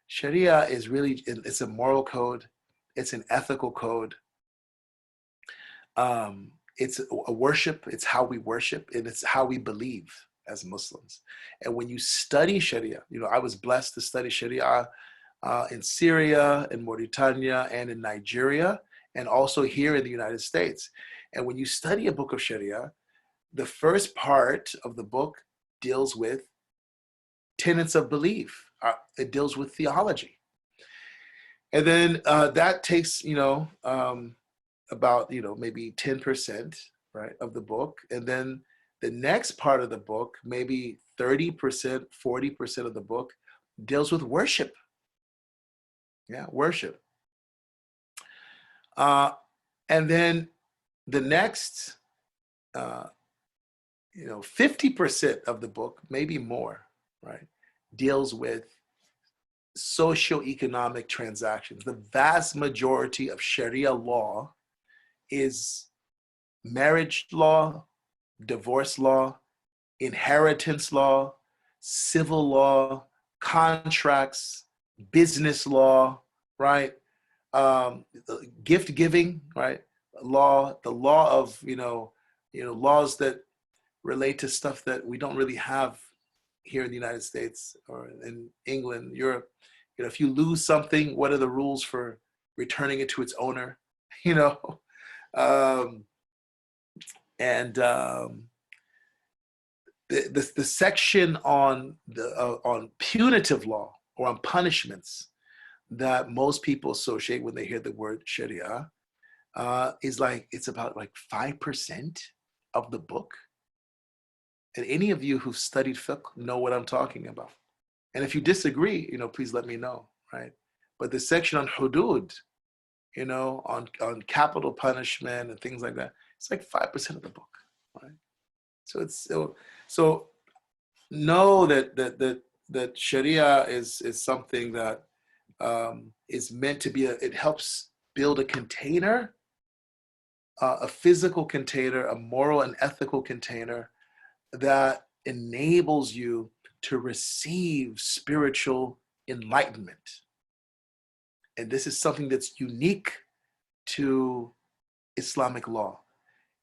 Sharia is really, it's a moral code. It's an ethical code. It's a worship. It's how we worship, and it's how we believe as Muslims. And when you study Sharia, I was blessed to study Sharia in Syria, in Mauritania, and in Nigeria, and also here in the United States. And when you study a book of Sharia, the first part of the book deals with tenets of belief. It deals with theology. And then that takes, about, maybe 10%, right, of the book. And then the next part of the book, maybe 30%, 40% of the book deals with worship. Yeah, worship. And then the next, 50% of the book, maybe more, right, deals with socioeconomic transactions. The vast majority of Sharia law is marriage law, divorce law, inheritance law, civil law, contracts, business law, right? Gift giving, right? The law of, laws that relate to stuff that we don't really have here in the United States or in England, Europe. If you lose something, what are the rules for returning it to its owner? The section on on punitive law or on punishments that most people associate when they hear the word Sharia it's about 5% of the book. And any of you who've studied fiqh know what I'm talking about. And if you disagree, please let me know, right? But the section on hudud, on capital punishment and things like that, it's 5% of the book, right? So know that Sharia is something that is meant to be it helps build a container, a physical container, a moral and ethical container that enables you to receive spiritual enlightenment. And this is something that's unique to Islamic law.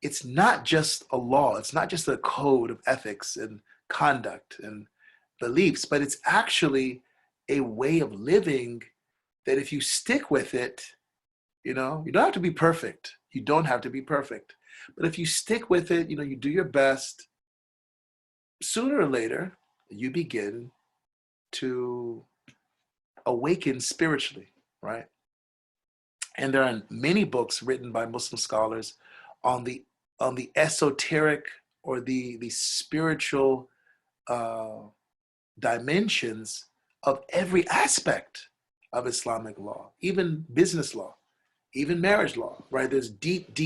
It's not just a law. It's not just a code of ethics and conduct and beliefs, but it's actually a way of living that if you stick with it, you don't have to be perfect. You don't have to be perfect. But if you stick with it, you do your best, sooner or later, you begin to awaken spiritually, right? And there are many books written by Muslim scholars on the esoteric or the spiritual dimensions of every aspect of Islamic law, even business law, even marriage law, right? There's deep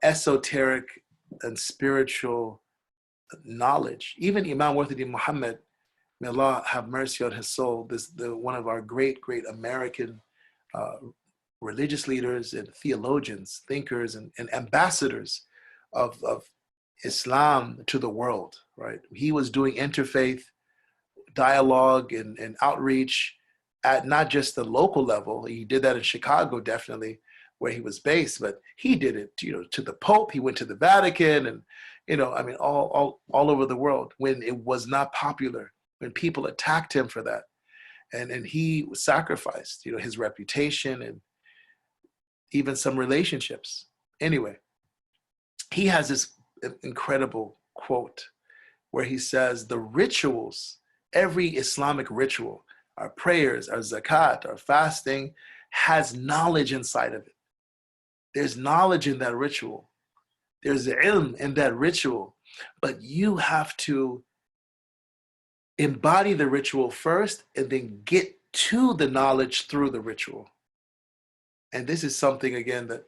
esoteric and spiritual knowledge. Even Imam Wahidi Muhammad, may Allah have mercy on his soul, one of our great American uh, religious leaders and theologians, thinkers, and ambassadors of Islam to the world, right? He was doing interfaith dialogue and outreach at not just the local level. He did that in Chicago, definitely, where he was based, but he did it, to the Pope. He went to the Vatican, and, I mean, all over the world when it was not popular, when people attacked him for that. And he sacrificed, his reputation and even some relationships. Anyway, he has this incredible quote where he says, the rituals, every Islamic ritual, our prayers, our zakat, our fasting, has knowledge inside of it. There's knowledge in that ritual. There's ilm in that ritual. But you have to embody the ritual first and then get to the knowledge through the ritual. And this is something, again, that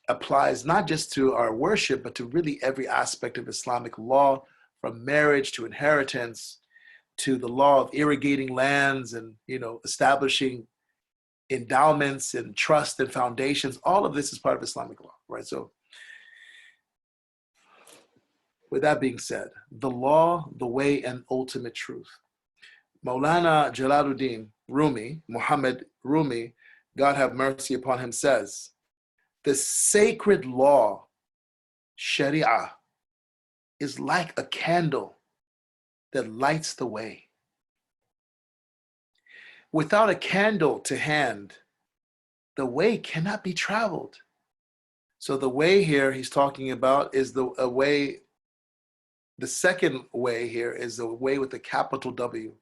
applies not just to our worship, but to really every aspect of Islamic law, from marriage to inheritance, to the law of irrigating lands and, establishing endowments and trust and foundations. All of this is part of Islamic law, right? So with that being said, the law, the way, and ultimate truth. Maulana Jalaluddin Rumi, Muhammad Rumi, God have mercy upon him, says, the sacred law, Sharia, is like a candle that lights the way. Without a candle to hand, the way cannot be traveled. So the way here he's talking about is the second way here is the way with the capital W.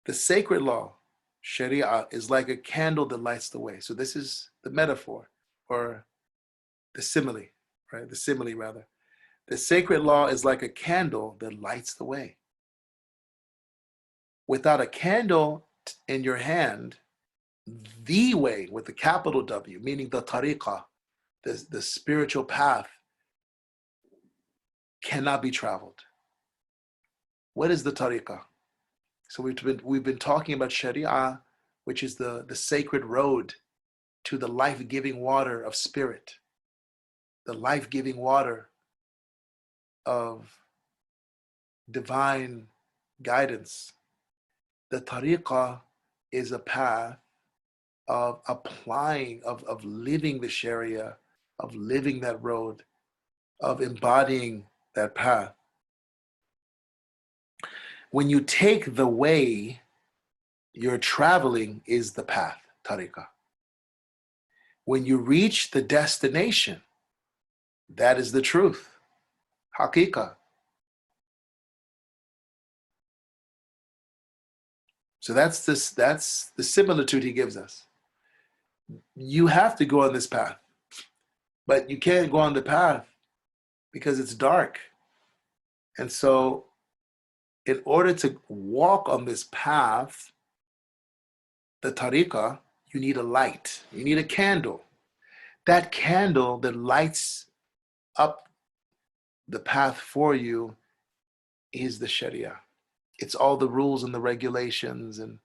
The sacred law, Sharia, is like a candle that lights the way. So this is the metaphor, or the simile, right? The simile, rather. The sacred law is like a candle that lights the way. Without a candle in your hand, the way with the capital W, meaning the tariqah, the spiritual path, cannot be traveled. What is the tariqah? So we've been talking about Sharia, which is the sacred road to the life-giving water of spirit, the life-giving water of divine guidance. The tariqah is a path of applying, of living the Sharia, of living that road, of embodying that path. When you take the way, you're traveling is the path, tariqah. When you reach the destination, that is the truth, haqiqah. So that's the similitude he gives us. You have to go on this path, but you can't go on the path because it's dark. And so in order to walk on this path, the tariqah, you need a light. You need a candle. That candle that lights up the path for you is the Sharia. It's all the rules and the regulations and,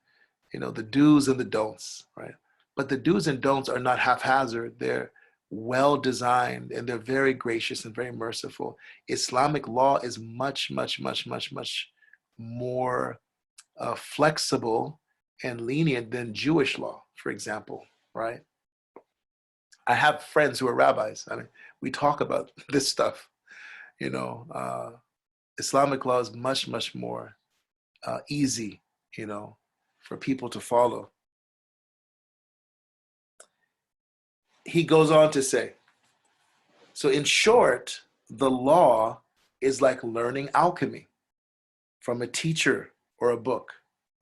the do's and the don'ts, right? But the do's and don'ts are not haphazard. They're well designed and they're very gracious and very merciful. Islamic law is much, much, much, much, much more flexible and lenient than Jewish law, for example, right? I have friends who are rabbis. I mean, we talk about this stuff. Islamic law is much, much more easy, for people to follow. He goes on to say, so in short, the law is like learning alchemy from a teacher or a book.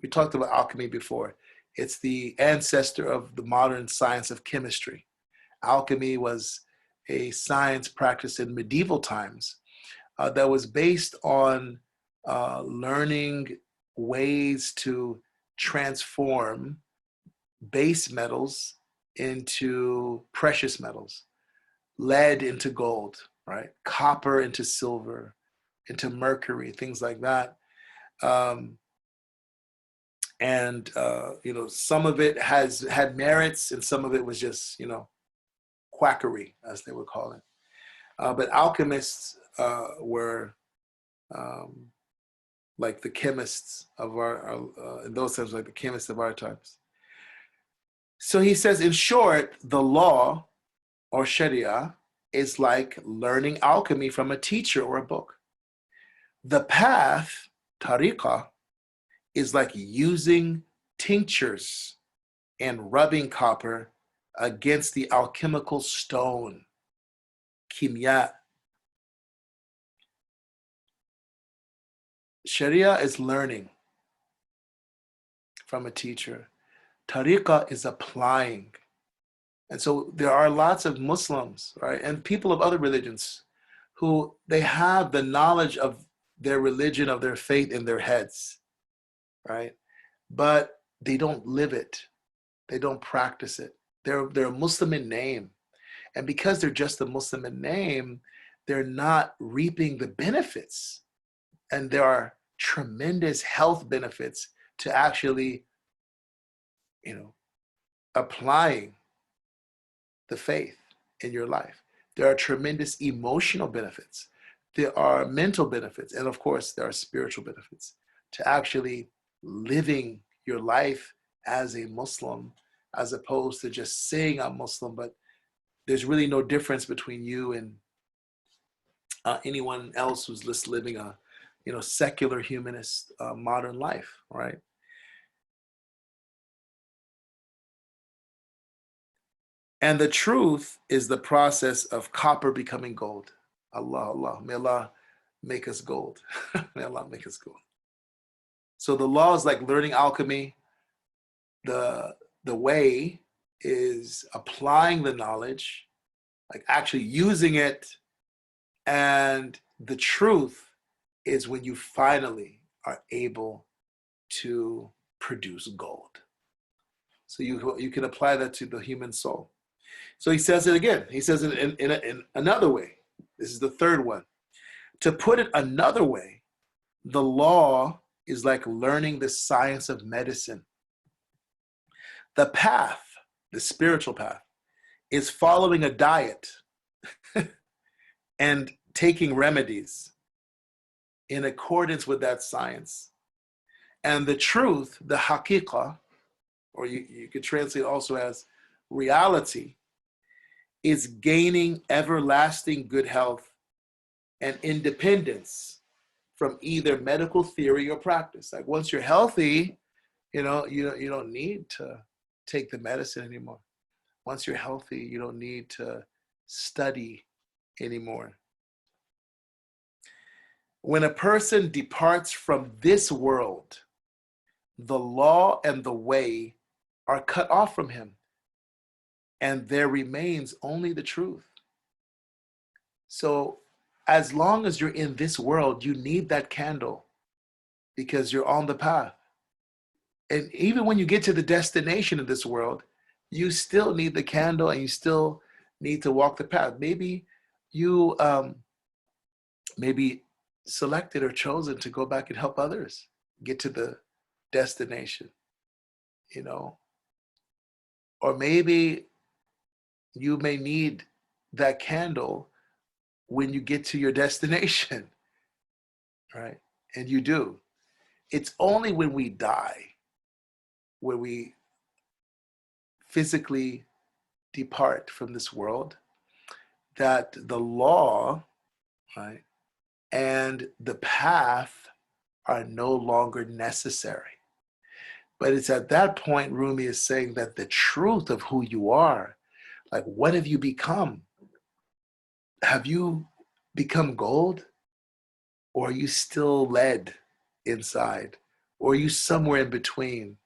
We talked about alchemy before. It's the ancestor of the modern science of chemistry. Alchemy was a science practiced in medieval times that was based on learning ways to transform base metals into precious metals, lead into gold, right? Copper into silver, into mercury, things like that. Um, and some of it had merits, and some of it was just quackery, as they would call it. But alchemists were like the chemists of our in those times, like the chemists of our times. So he says, in short, the law or Sharia is like learning alchemy from a teacher or a book. The path, tariqah, is like using tinctures and rubbing copper against the alchemical stone, kimya. Sharia is learning from a teacher. Tariqah is applying. And so there are lots of Muslims, right, and people of other religions who they have the knowledge of their religion, of their faith in their heads, right? But they don't live it. They don't practice it. They're a Muslim in name. And because they're just a Muslim in name, they're not reaping the benefits. And there are tremendous health benefits to actually, applying the faith in your life. There are tremendous emotional benefits. There are mental benefits. And of course, there are spiritual benefits to actually living your life as a Muslim, as opposed to just saying I'm Muslim, but there's really no difference between you and anyone else who's just living a, secular humanist modern life, right? And the truth is the process of copper becoming gold. Allah. May Allah make us gold. May Allah make us gold. So the law is like learning alchemy. The way is applying the knowledge, like actually using it. And the truth is when you finally are able to produce gold. So you can apply that to the human soul. So he says it again. He says it in another way. This is the third one. To put it another way, the law is like learning the science of medicine. The path, the spiritual path, is following a diet and taking remedies in accordance with that science. And the truth, the haqiqah, or you could translate also as reality, is gaining everlasting good health and independence from either medical theory or practice. Like once you're healthy, you don't need to take the medicine anymore. Once you're healthy, you don't need to study anymore. When a person departs from this world, the law and the way are cut off from him, and there remains only the truth. So as long as you're in this world, you need that candle because you're on the path. And even when you get to the destination of this world, you still need the candle and you still need to walk the path. Maybe you selected or chosen to go back and help others get to the destination, or maybe you may need that candle when you get to your destination, right? And you do. It's only when we die, when we physically depart from this world, that the law, right, and the path are no longer necessary. But it's at that point, Rumi is saying that the truth of who you are, like what have you become? Have you become gold? Or are you still lead inside? Or are you somewhere in between?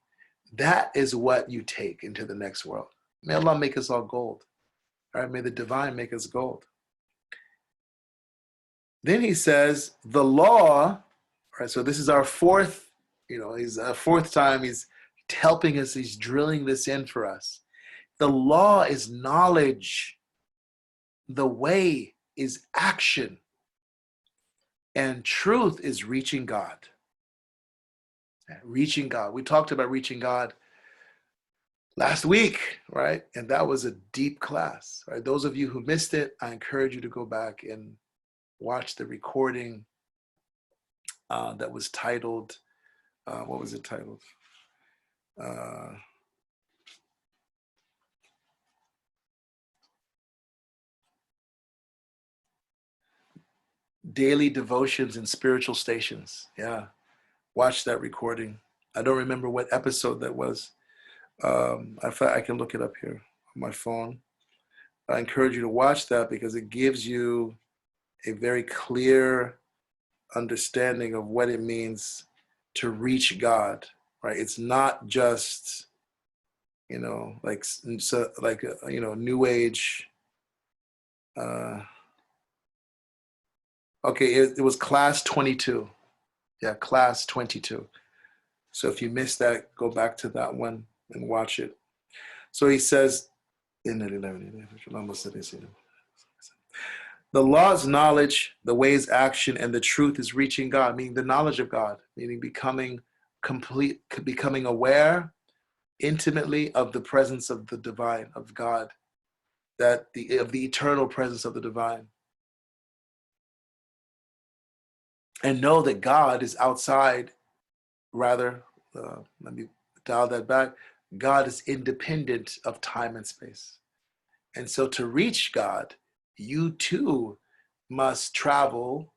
That is what you take into the next world. May Allah make us all gold. All right, may the divine make us gold. Then he says, the law, right, so this is our fourth, he's a fourth time he's helping us, he's drilling this in for us. The law is knowledge. The way is action, and truth is reaching God. Reaching God. We talked about reaching God last week, right? And that was a deep class, right? Those of you who missed it, I encourage you to go back and watch the recording that was titled, what was it titled? Daily Devotions and Spiritual Stations. Yeah, watch that recording. I don't remember what episode that was. I can look it up here on my phone. I encourage you to watch that because it gives you a very clear understanding of what it means to reach God, right? It's not just, like New Age. Okay, it was class 22. Yeah, class 22. So if you missed that, go back to that one and watch it. So he says, the law is knowledge, the way is action, and the truth is reaching God, meaning the knowledge of God, meaning becoming aware intimately of the presence of the divine, of God, of the eternal presence of the divine. And know that God is outside, let me dial that back. God is independent of time and space. And so to reach God, you too must travel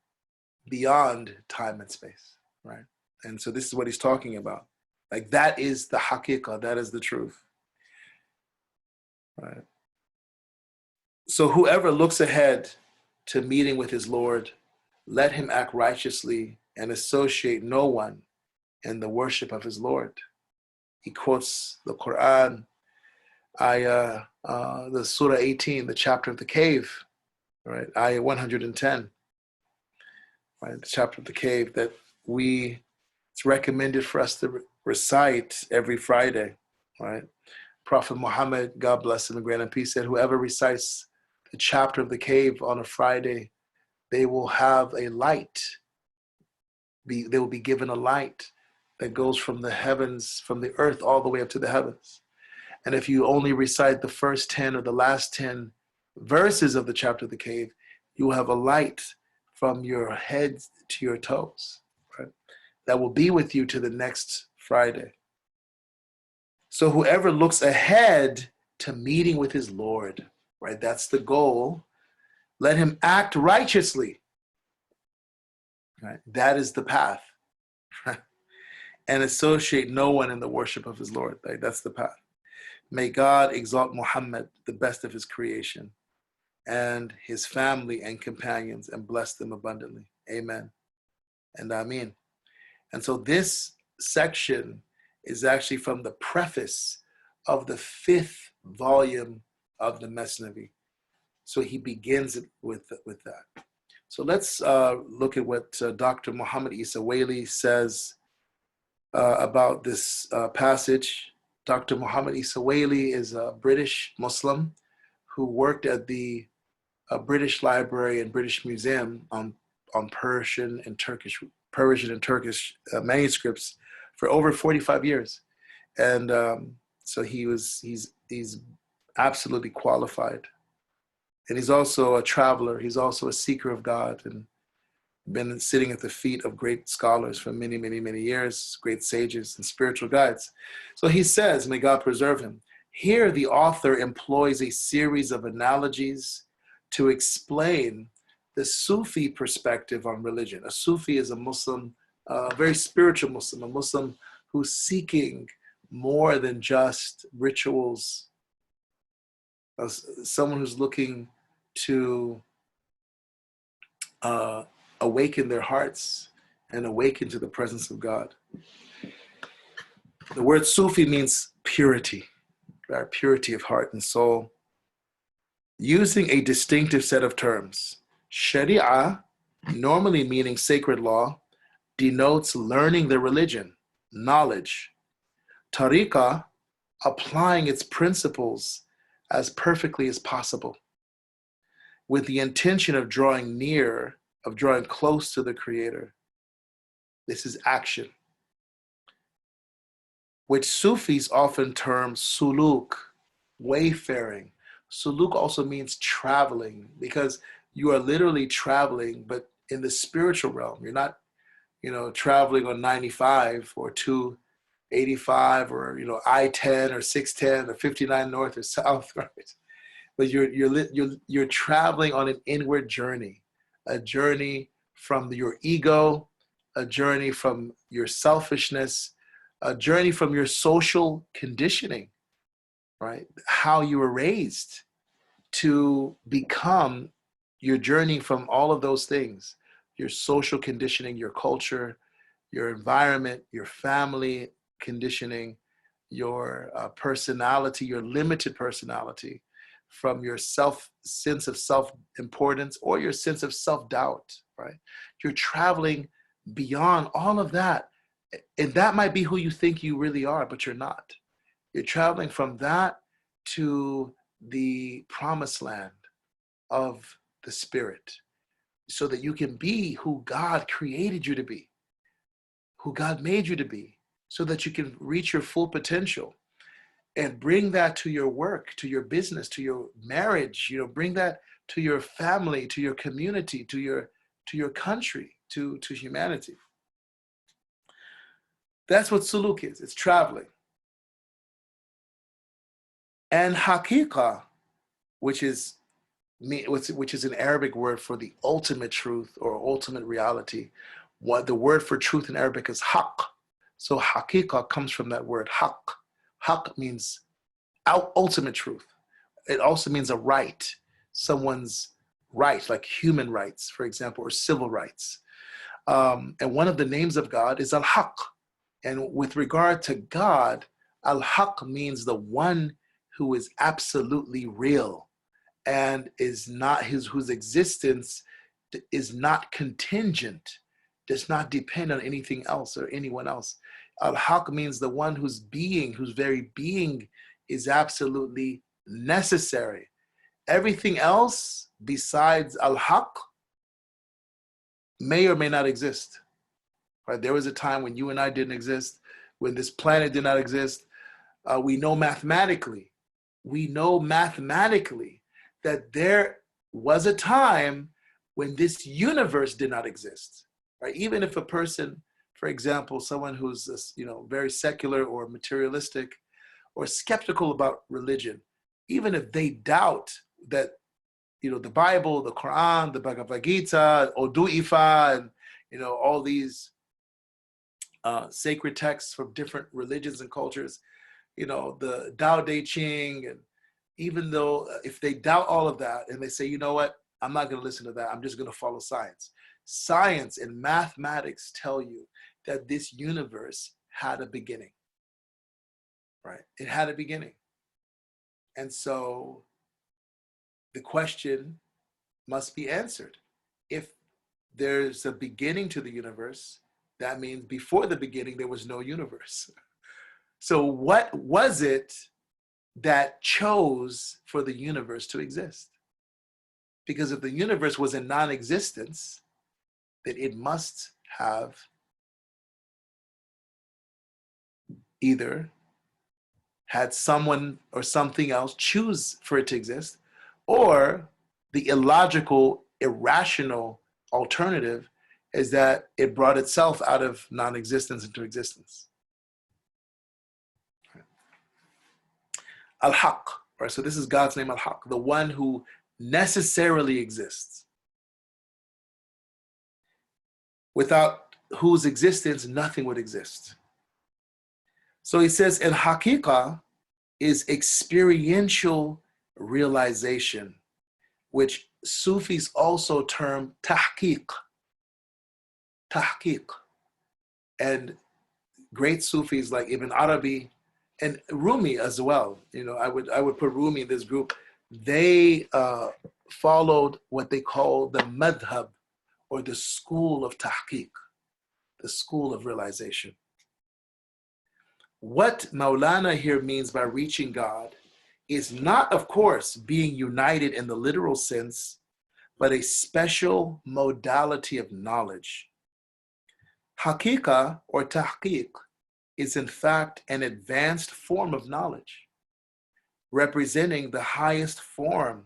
beyond time and space, right? And so this is what he's talking about. Like that is the haqiqah, that is the truth, right? So whoever looks ahead to meeting with his Lord, let him act righteously and associate no one in the worship of his Lord. He quotes the Quran, the Surah 18, the chapter of the cave, right? Ayah 110, right? The chapter of the cave that it's recommended for us to recite every Friday, right? Prophet Muhammad, God bless him and grant him peace, said, whoever recites the chapter of the cave on a Friday, they will have a light. They will be given a light that goes from the heavens, from the earth all the way up to the heavens. And if you only recite the first 10 or the last 10 verses of the chapter of the cave, you will have a light from your head to your toes, right? That will be with you to the next Friday. So whoever looks ahead to meeting with his Lord, right? That's the goal. Let him act righteously, right? That is the path, right? And associate no one in the worship of his Lord, right? That's the path. May God exalt Muhammad, the best of his creation, and his family and companions, and bless them abundantly. Amen and Ameen. And so this section is actually from the preface of the 5th volume of the Mesnavi. So he begins it with that. So let's look at what Dr. Muhammad Isa Wali says about this passage. Dr. Muhammad Isa Wali is a British Muslim who worked at the British Library and British Museum on Persian and Turkish manuscripts for over 45 years. And so he's absolutely qualified. And he's also a traveler. He's also a seeker of God and been sitting at the feet of great scholars for many, many, many years, great sages and spiritual guides. So he says, may God preserve him. Here, the author employs a series of analogies to explain the Sufi perspective on religion. A Sufi is a Muslim, a very spiritual Muslim, a Muslim who's seeking more than just rituals, someone who's looking to awaken their hearts and awaken to the presence of God. The word Sufi means purity, right? Purity of heart and soul. Using a distinctive set of terms. Sharia, normally meaning sacred law, denotes learning the religion, knowledge. Tariqah, applying its principles as perfectly as possible. with the intention of drawing near, of drawing close to the Creator. This is action, which Sufis often term suluk, wayfaring. Suluk also means traveling, because you are literally traveling, but in the spiritual realm. You're not, traveling on 95 or 285 or, I-10 or 610 or 59 north or south, right? But you're traveling on an inward journey, a journey from your ego, a journey from your selfishness, a journey from your social conditioning, right? How you were raised to become your journey from all of those things, your social conditioning, your culture, your environment, your family conditioning, your personality, your limited personality, from your sense of self-importance or your sense of self-doubt, right? You're traveling beyond all of that. And that might be who you think you really are, but you're not. You're traveling from that to the promised land of the Spirit, so that you can be who God created you to be, who God made you to be, so that you can reach your full potential and bring that to your work, to your business, to your marriage, bring that to your family, to your community, to your country, to humanity. That's what suluk is. It's traveling. And haqiqah, which is an Arabic word for the ultimate truth or ultimate reality. What the word for truth in Arabic is haqq. So haqiqah comes from that word haqq. Haqq means ultimate truth. It also means a right, someone's right, like human rights, for example, or civil rights. And one of the names of God is Al-Haqq. And with regard to God, Al-Haqq means the one who is absolutely real and is not whose existence is not contingent, does not depend on anything else or anyone else. Al-Haqq means the one whose very being is absolutely necessary. Everything else besides Al-Haqq may or may not exist. Right? There was a time when you and I didn't exist, when this planet did not exist. We know mathematically that there was a time when this universe did not exist. Right? Even if a person, for example, someone who's very secular or materialistic or skeptical about religion, even if they doubt that the Bible, the Quran, the Bhagavad Gita, Odu Ifa, and all these sacred texts from different religions and cultures, the Tao Te Ching, and even though if they doubt all of that and they say, you know what, I'm not going to listen to that, I'm just going to follow science. Science and mathematics tell you that this universe had a beginning, right? It had a beginning. And so the question must be answered. If there's a beginning to the universe, that means before the beginning, there was no universe. So what was it that chose for the universe to exist? Because if the universe was in non-existence, then it must have either had someone or something else choose for it to exist, or the illogical, irrational alternative is that it brought itself out of non-existence into existence. Al-Haqq, right? So this is God's name, Al-Haqq, the one who necessarily exists, without whose existence nothing would exist. So he says, and haqiqah is experiential realization, which Sufis also term tahqiq. Tahqiq. And great Sufis like Ibn Arabi and Rumi as well, I would put Rumi in this group. They followed what they call the madhab, or the school of tahqiq, the school of realization. What Maulana here means by reaching God is not, of course, being united in the literal sense but a special modality of knowledge. Haqiqa or tahqiq is in fact an advanced form of knowledge, representing the highest form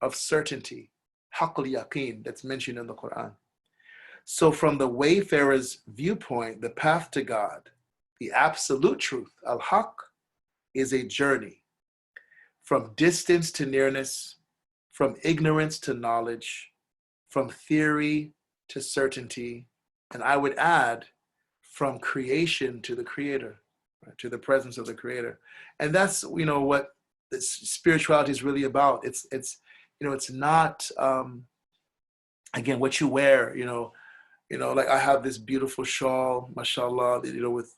of certainty, haqq al-yaqeen, that's mentioned in the Quran. So from the wayfarer's viewpoint, the path to God, the absolute truth, al-haqq, is a journey from distance to nearness, from ignorance to knowledge, from theory to certainty, and I would add, from creation to the creator, right, to the presence of the creator. And that's, what spirituality is really about. It's not, again, what you wear, like I have this beautiful shawl, mashallah, with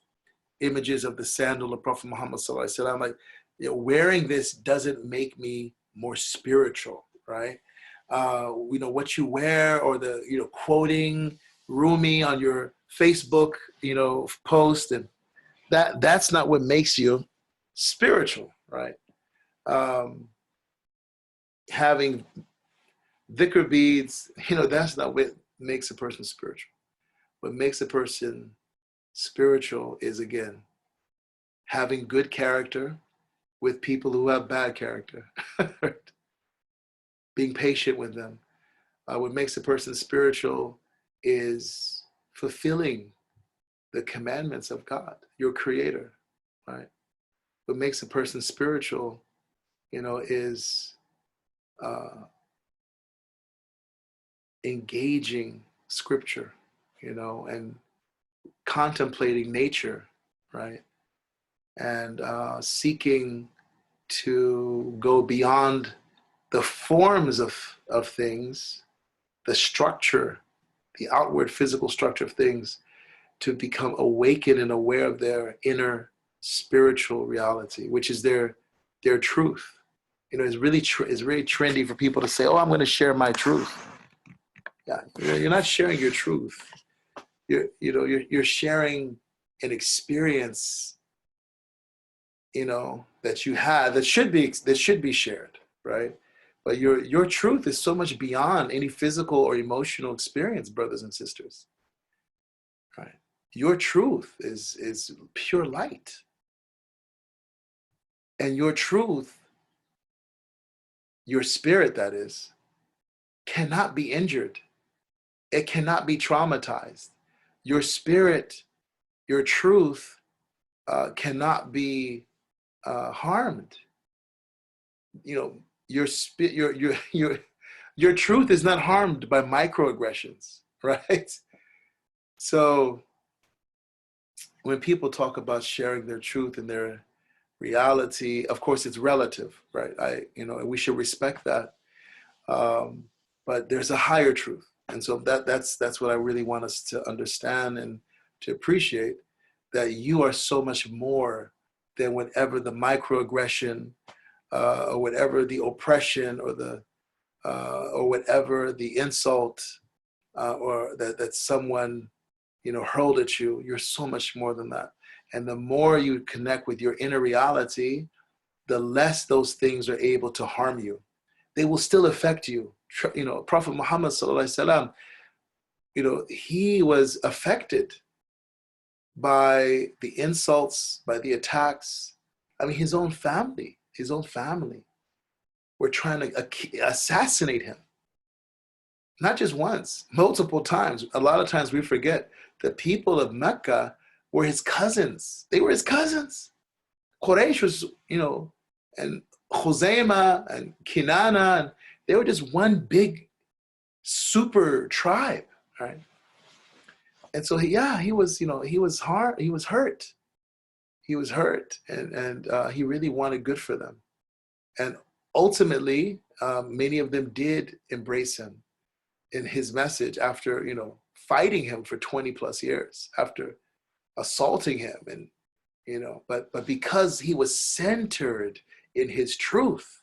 images of the sandal of Prophet Muhammad sallallahu alaihi wasallam. Like, wearing this doesn't make me more spiritual, right? What you wear, or the, quoting Rumi on your Facebook, post, and that's not what makes you spiritual, right? Having dhikr beads, that's not what makes a person spiritual. What makes a person spiritual is, again, having good character with people who have bad character, being patient with them. What makes a person spiritual is fulfilling the commandments of God, your creator, right? What makes a person spiritual, is engaging scripture, and contemplating nature, right? And seeking to go beyond the forms of things, the structure, the outward physical structure of things, to become awakened and aware of their inner spiritual reality, which is their truth. It's really trendy for people to say, "Oh, I'm going to share my truth." Yeah, you're not sharing your truth. You're sharing an experience, that you had that should be shared, right? But your truth is so much beyond any physical or emotional experience, brothers and sisters. Right? Your truth is pure light. And your truth, your spirit, that is, cannot be injured. It cannot be traumatized. Your spirit, your truth, cannot be harmed. Your truth is not harmed by microaggressions, right? So when people talk about sharing their truth and their reality, of course it's relative, right? We should respect that. But there's a higher truth. And so that's what I really want us to understand and to appreciate, that you are so much more than whatever the microaggression, or whatever the oppression, or whatever the insult, or that someone hurled at you. You're so much more than that. And the more you connect with your inner reality, the less those things are able to harm you. They will still affect you. Prophet Muhammad sallallahu alaihi wasallam, he was affected by the insults, by the attacks. I mean, his own family were trying to assassinate him. Not just once, multiple times. A lot of times we forget the people of Mecca were his cousins. They were his cousins. Quraysh was, and Khuzaymah and Kinana, and they were just one big super tribe, right? And so he was hard. He was hurt. He was hurt, and he really wanted good for them. And ultimately, many of them did embrace him in his message after, fighting him for 20 plus years, after assaulting him, and, but because he was centered in his truth,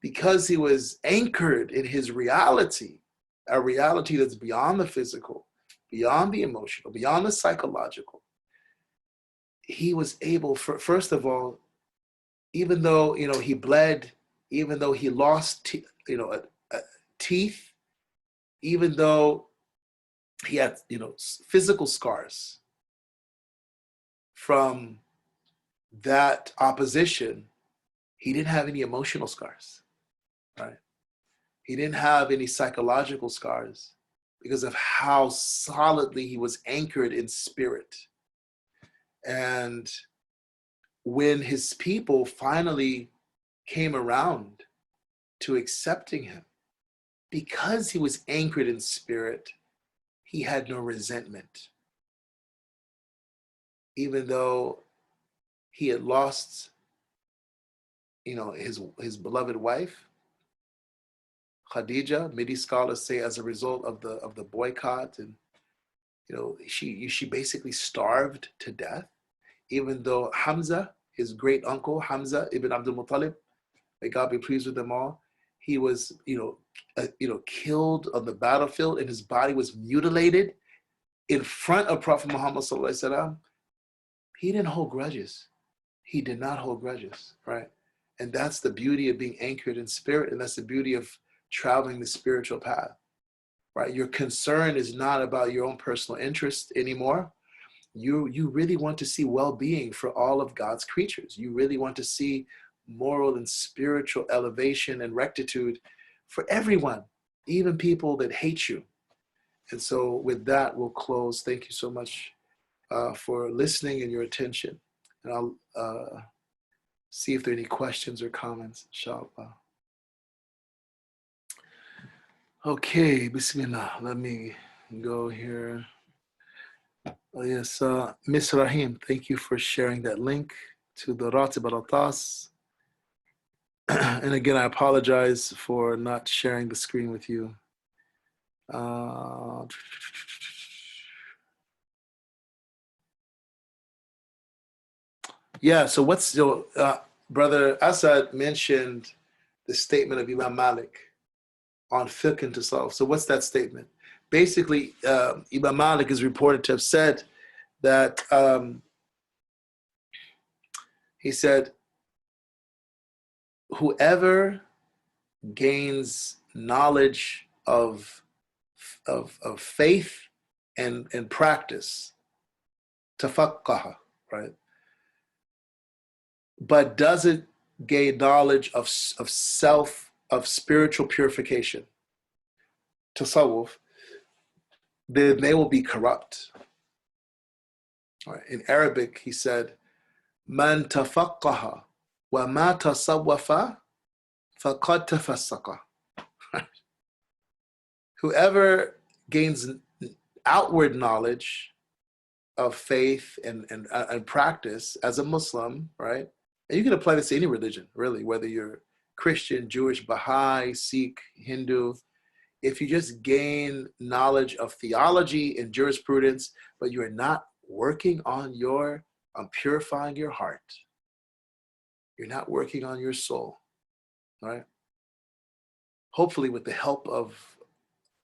because he was anchored in his reality, a reality that's beyond the physical, beyond the emotional, beyond the psychological, he was able, first of all, even though, he bled, even though he lost, teeth, even though he had, physical scars from that opposition, he didn't have any emotional scars, right? He didn't have any psychological scars because of how solidly he was anchored in spirit. And when his people finally came around to accepting him, because he was anchored in spirit, he had no resentment. Even though he had lost, his beloved wife, Khadija. Many scholars say as a result of the boycott, and she basically starved to death. Even though Hamza, his great uncle Hamza ibn Abdul Muttalib, may God be pleased with them all, he was killed on the battlefield, and his body was mutilated in front of Prophet Muhammad sallallahu alaihi wasallam. He didn't hold grudges. He did not hold grudges, right? And that's the beauty of being anchored in spirit, and that's the beauty of traveling the spiritual path, right? Your concern is not about your own personal interest anymore. You really want to see well-being for all of God's creatures. You really want to see moral and spiritual elevation and rectitude for everyone, even people that hate you. And so with that, we'll close. Thank you so much for listening and your attention. And I'll see if there are any questions or comments, inshallah. Okay, Bismillah. Let me go here. Oh, yes, Miss Rahim, thank you for sharing that link to the Ratib al-Atas. And again, I apologize for not sharing the screen with you. Yeah, so Brother Asad mentioned the statement of Imam Malik on fiqh and tasawwuf. So what's that statement? Basically, Imam Malik is reported to have said that he said, whoever gains knowledge of faith and practice, tafaqqaha, right? But doesn't gain knowledge of self, of spiritual purification, tasawwuf, then they will be corrupt. Right. In Arabic, he said, "Man tafaqqaha wa ma tasawwafa faqad tafassaqa." Whoever gains outward knowledge of faith and practice as a Muslim, right? And you can apply this to any religion, really, whether you're Christian, Jewish, Baha'i, Sikh, Hindu. If you just gain knowledge of theology and jurisprudence, but you're not working on purifying your heart, you're not working on your soul, right? Hopefully with the help of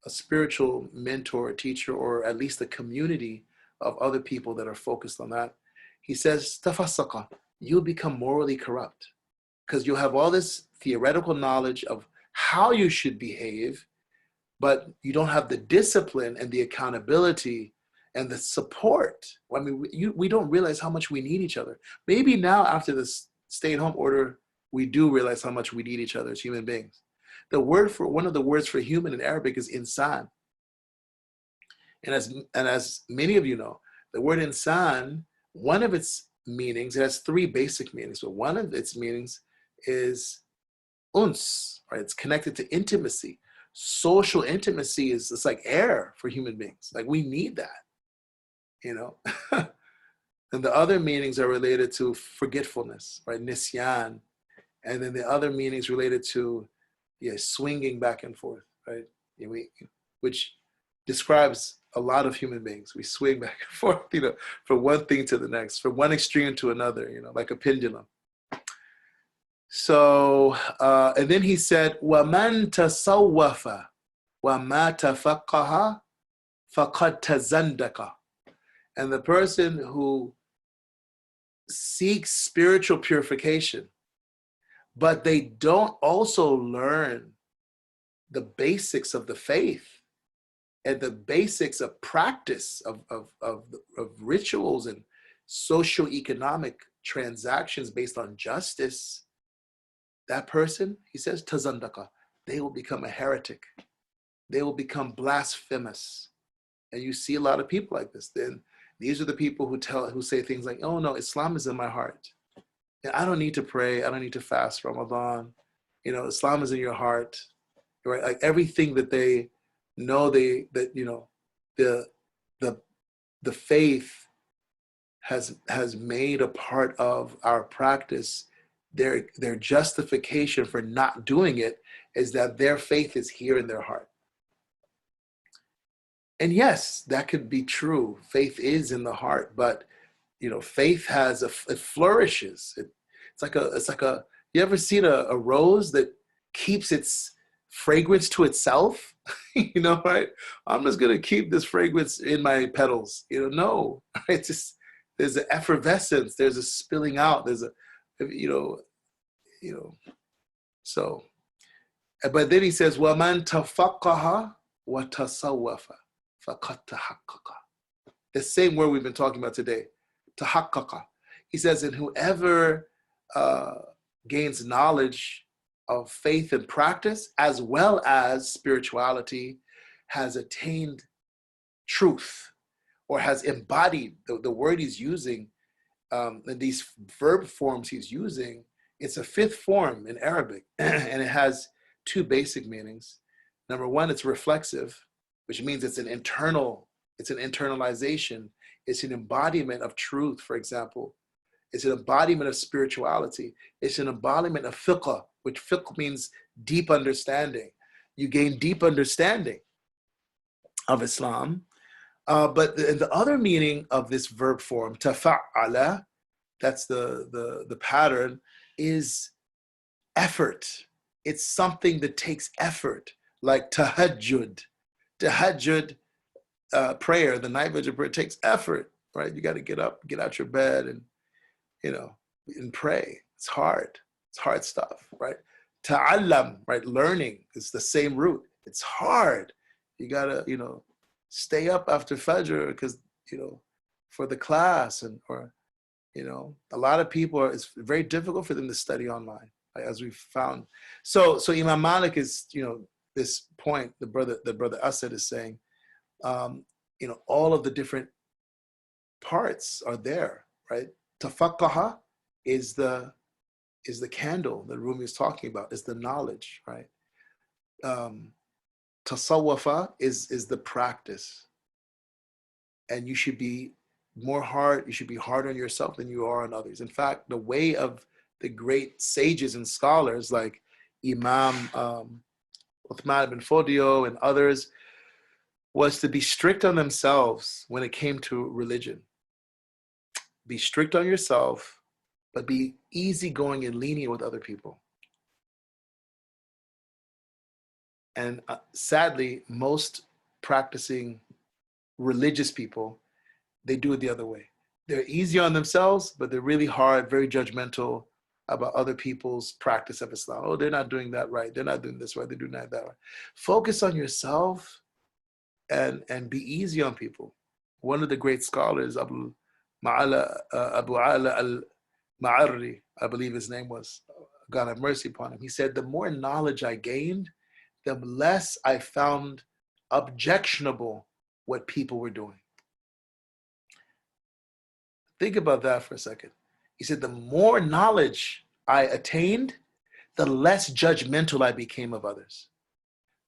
a spiritual mentor, teacher, or at least a community of other people that are focused on that, he says, tafassaqa, you'll become morally corrupt because you'll have all this theoretical knowledge of how you should behave, but you don't have the discipline and the accountability and the support. I mean, we don't realize how much we need each other. Maybe now after this stay-at-home order, we do realize how much we need each other as human beings. One of the words for human in Arabic is insan. And as many of you know, the word insan, one of its meanings, it has three basic meanings. So one of its meanings is uns, right? It's connected to intimacy. Social intimacy it's like air for human beings. Like we need that, And the other meanings are related to forgetfulness, right? Nisyan. And then the other meanings related to swinging back and forth, right? Which describes a lot of human beings. We swing back and forth, from one thing to the next, from one extreme to another, like a pendulum. So, and then he said, وَمَنْ تَصَوَّفَ وَمَا تَفَقَّهَ فَقَدْ تَزَنْدَقَ. And the person who seeks spiritual purification, but they don't also learn the basics of the faith, and the basics of practice of rituals and socio-economic transactions based on justice, that person, he says, tazandaka, they will become a heretic. They will become blasphemous. And you see a lot of people like this. Then these are the people who say things like, oh no, Islam is in my heart. And I don't need to pray. I don't need to fast Ramadan. Islam is in your heart. Right? Like everything that they know, the faith has made a part of our practice. Their justification for not doing it is that their faith is here in their heart. And yes, that could be true. Faith is in the heart, but faith it flourishes. It's like a. You ever seen a rose that keeps its fragrance to itself? Right? I'm just gonna keep this fragrance in my petals. No, it's just there's an effervescence. There's a spilling out. There's a, So, but then he says, "Waman tafaqaha wa tasawwafa." The same word we've been talking about today, tahaqqaqa. He says, and whoever gains knowledge of faith and practice, as well as spirituality, has attained truth, or has embodied the word he's using, and these verb forms he's using. It's a fifth form in Arabic, and it has two basic meanings. Number one, it's reflexive, which means it's an internalization. It's an embodiment of truth, for example. It's an embodiment of spirituality. It's an embodiment of fiqh, which fiqh means deep understanding. You gain deep understanding of Islam. But the other meaning of this verb form, tafa'ala, that's the pattern, is effort. It's something that takes effort, like tahajjud. Tahajjud prayer, the night vigil prayer, takes effort, right? You got to get up, get out your bed, and and pray. It's hard. It's hard stuff, right? Ta'allam, right? Learning is the same root. It's hard. You gotta, stay up after Fajr because, for the class, or a lot of people it's very difficult for them to study online, as we've found. So Imam Malik is, this point, the brother Asad is saying, all of the different parts are there, right? Tafaqqaha is the candle that Rumi is talking about, is the knowledge, right? Tasawwafa is the practice. And you should be you should be hard on yourself than you are on others. In fact, the way of the great sages and scholars like Imam Uthman ibn Fodio and others was to be strict on themselves when it came to religion. Be strict on yourself, but be easygoing and lenient with other people. And sadly, most practicing religious people, they do it the other way. They're easy on themselves, but they're really hard, very judgmental about other people's practice of Islam. Oh, they're not doing that right. They're not doing this right. They're doing that right. Focus on yourself and be easy on people. One of the great scholars, Abu Ala al-Ma'arri, I believe his name was, God have mercy upon him. He said, the more knowledge I gained, the less I found objectionable what people were doing. Think about that for a second. He said, the more knowledge I attained, the less judgmental I became of others.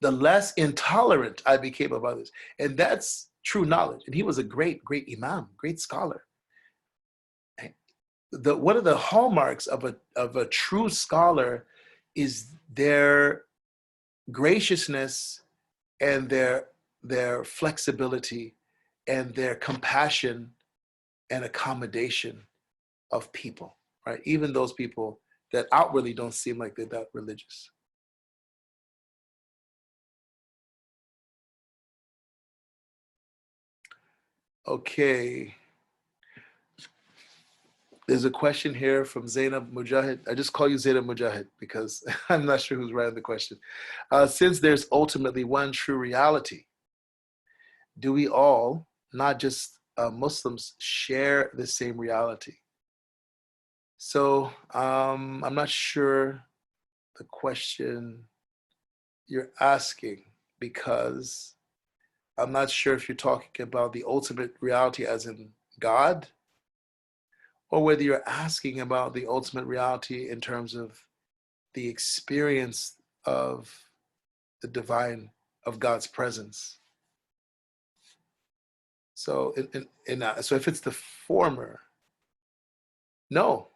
The less intolerant I became of others. And that's true knowledge. And he was a great, great Imam, great scholar. One of the hallmarks of a true scholar is their graciousness and their flexibility and their compassion and accommodation of people, right? Even those people that outwardly don't seem like they're that religious. Okay. There's a question here from Zainab Mujahid. I just call you Zainab Mujahid because I'm not sure who's writing the question. Since there's ultimately one true reality, do we all, not just Muslims, share the same reality? So I'm not sure the question you're asking, because I'm not sure if you're talking about the ultimate reality as in God, or whether you're asking about the ultimate reality in terms of the experience of the divine, of God's presence. So, so if it's the former, no.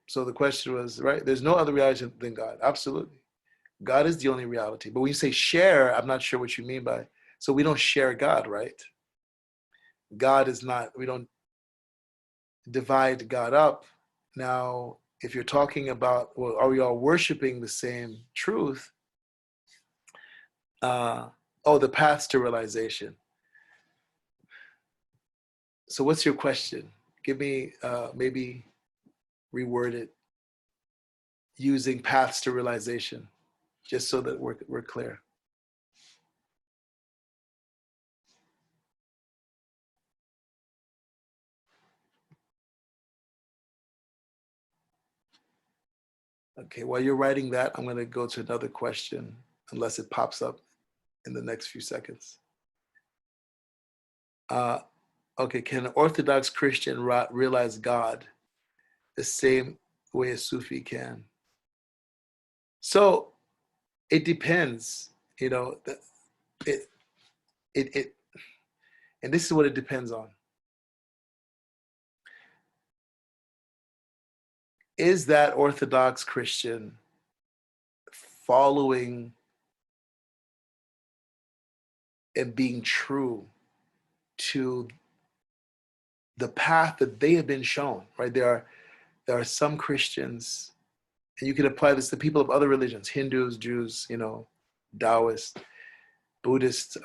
So the question was, right, there's no other reality than God. Absolutely. God is the only reality. But when you say share, I'm not sure what you mean by, so we don't share God, right? God is not, we don't divide God up. Now, if you're talking about, well, are we all worshiping the same truth? The paths to realization. So what's your question? Give me, maybe reword it using paths to realization, just so that we're clear. Okay, while you're writing that, I'm going to go to another question, unless it pops up in the next few seconds. Okay, can an Orthodox Christian realize God the same way a Sufi can? So it depends, it, and this is what it depends on. Is that Orthodox Christian following and being true to the path that they have been shown, right? There are some Christians, and you can apply this to people of other religions, Hindus, Jews, Taoists, Buddhists,